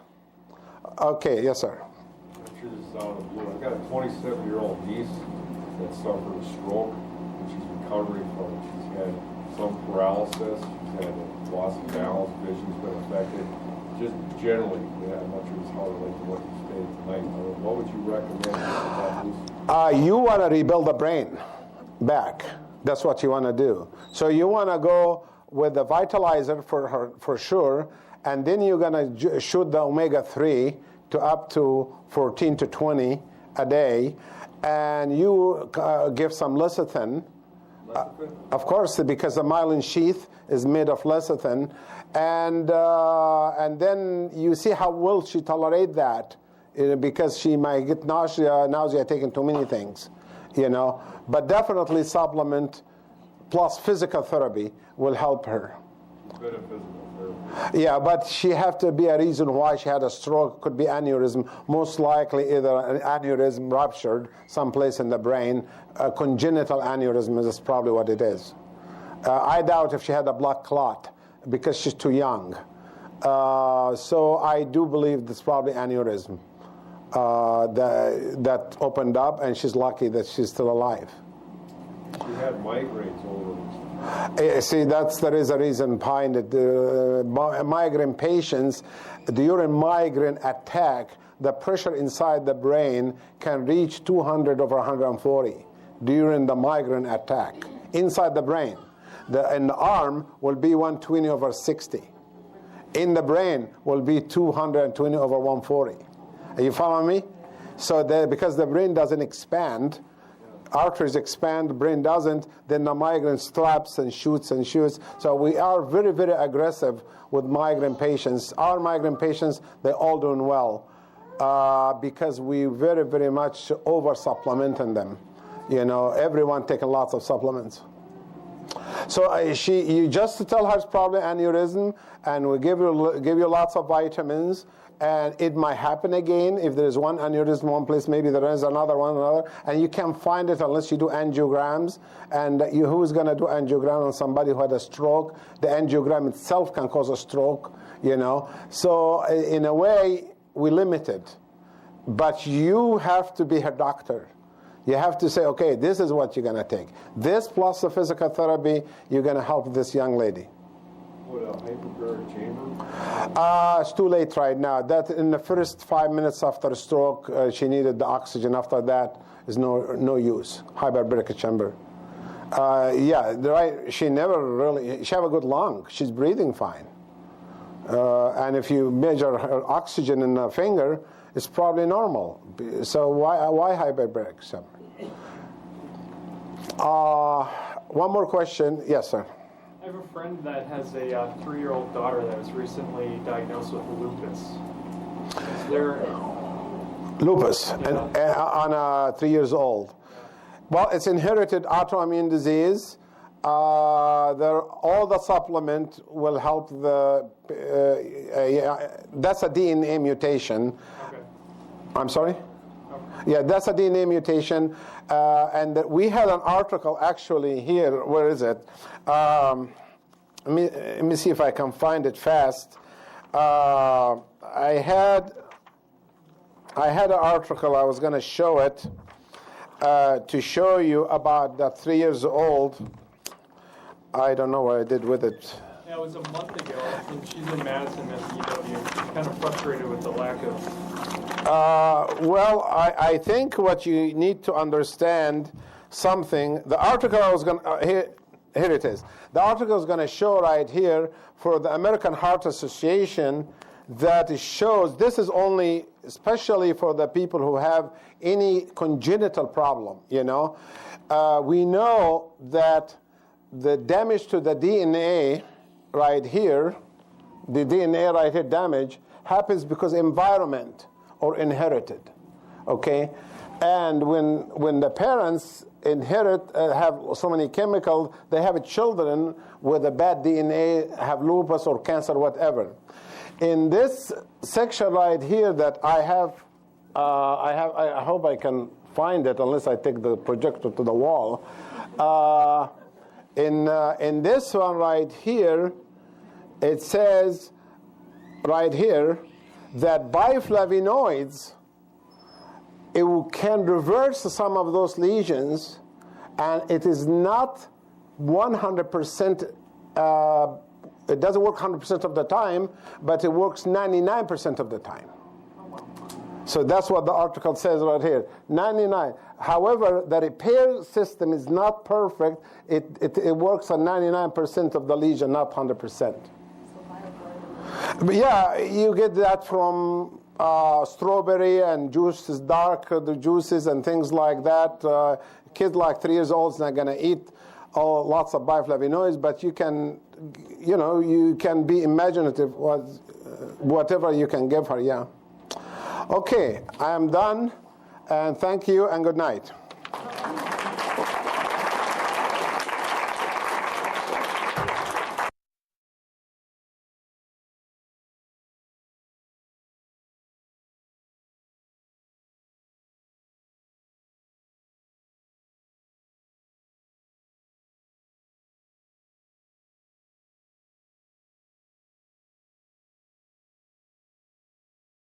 Okay, yes, sir. I'm sure this is out of the blue. I've got a 27-year-old niece that suffered a stroke, and she's recovering from it. She's had some paralysis, she's had loss of balance, vision's been affected. Just generally, I'm not sure it's how to relate to what you stated tonight. What would you recommend? You want to rebuild the brain back. That's what you want to do. So you want to go with the Vitalizer for her, for sure, and then you're going to shoot the omega-3 to up to 14 to 20 a day, and you give some lecithin. Of course, because the myelin sheath is made of lecithin, and then you see how well she tolerate that, because she might get nausea taking too many things, But definitely supplement plus physical therapy will help her. Good at physical therapy. Yeah, but she have to be a reason why she had a stroke. Could be aneurysm, most likely either an aneurysm ruptured someplace in the brain. A congenital aneurysm is probably what it is. I doubt if she had a blood clot because she's too young. So I do believe it's probably aneurysm that opened up, and she's lucky that she's still alive. She had migraines over. See, there is a reason behind it. Migraine patients, during migraine attack, the pressure inside the brain can reach 200 over 140 during the migraine attack inside the brain. In the arm will be 120 over 60. In the brain will be 220 over 140. Are you following me? So because the brain doesn't expand, arteries expand, the brain doesn't, then the migraine straps and shoots and shoots. So we are very, very aggressive with migraine patients. Our migraine patients, they're all doing well because we very, very much over-supplementing them. Everyone taking lots of supplements. So you just tell her it's probably aneurysm, and we give you lots of vitamins. And it might happen again. If there is one aneurysm one place, maybe there is another one, and you can't find it unless you do angiograms. And who's going to do angiogram on somebody who had a stroke? The angiogram itself can cause a stroke, So in a way, we limit it. But you have to be her doctor. You have to say, okay, this is what you're going to take. This plus the physical therapy, you're going to help this young lady. What, a hyperbaric chamber? It's too late right now. That in the first 5 minutes after a stroke, she needed the oxygen. After that, is no use. Hyperbaric chamber. She never really. She have a good lung. She's breathing fine. And if you measure her oxygen in the finger, it's probably normal. So why hyperbaric chamber? One more question. Yes, sir. I have a friend that has a 3-year-old daughter that was recently diagnosed with lupus. Is there lupus on 3 years old? Well, it's inherited autoimmune disease. All the supplement will help that's a DNA mutation. Okay. I'm sorry? Okay. Yeah, that's a DNA mutation. And we had an article actually here. Where is it? Let me see if I can find it fast. I had an article. I was going to show it to show you about that 3 years old. I don't know what I did with it. Yeah, it was a month ago. I think she's in Madison at UW. She's kind of frustrated with the lack of. Well, I think what you need to understand something. The article I was going to here it is. The article is going to show right here for the American Heart Association that it shows this is only especially for the people who have any congenital problem. We know that the damage to the DNA right here, the DNA right here damage happens because environment or inherited. Okay, And when the parents inherit, have so many chemicals, they have children with a bad DNA, have lupus or cancer, whatever. In this section right here that I hope I can find it unless I take the projector to the wall. In this one right here, it says right here that biflavonoids, it can reverse some of those lesions, and it is not 100%, it doesn't work 100% of the time, but it works 99% of the time. So that's what the article says right here, 99. However, the repair system is not perfect. It works on 99% of the lesion, not 100%. But yeah, you get that from strawberry and juices, dark the juices and things like that. Kids like 3 years old is not going to eat lots of biflavonoids, but you can be imaginative whatever you can give her. Yeah. Okay, I am done, and thank you and good night.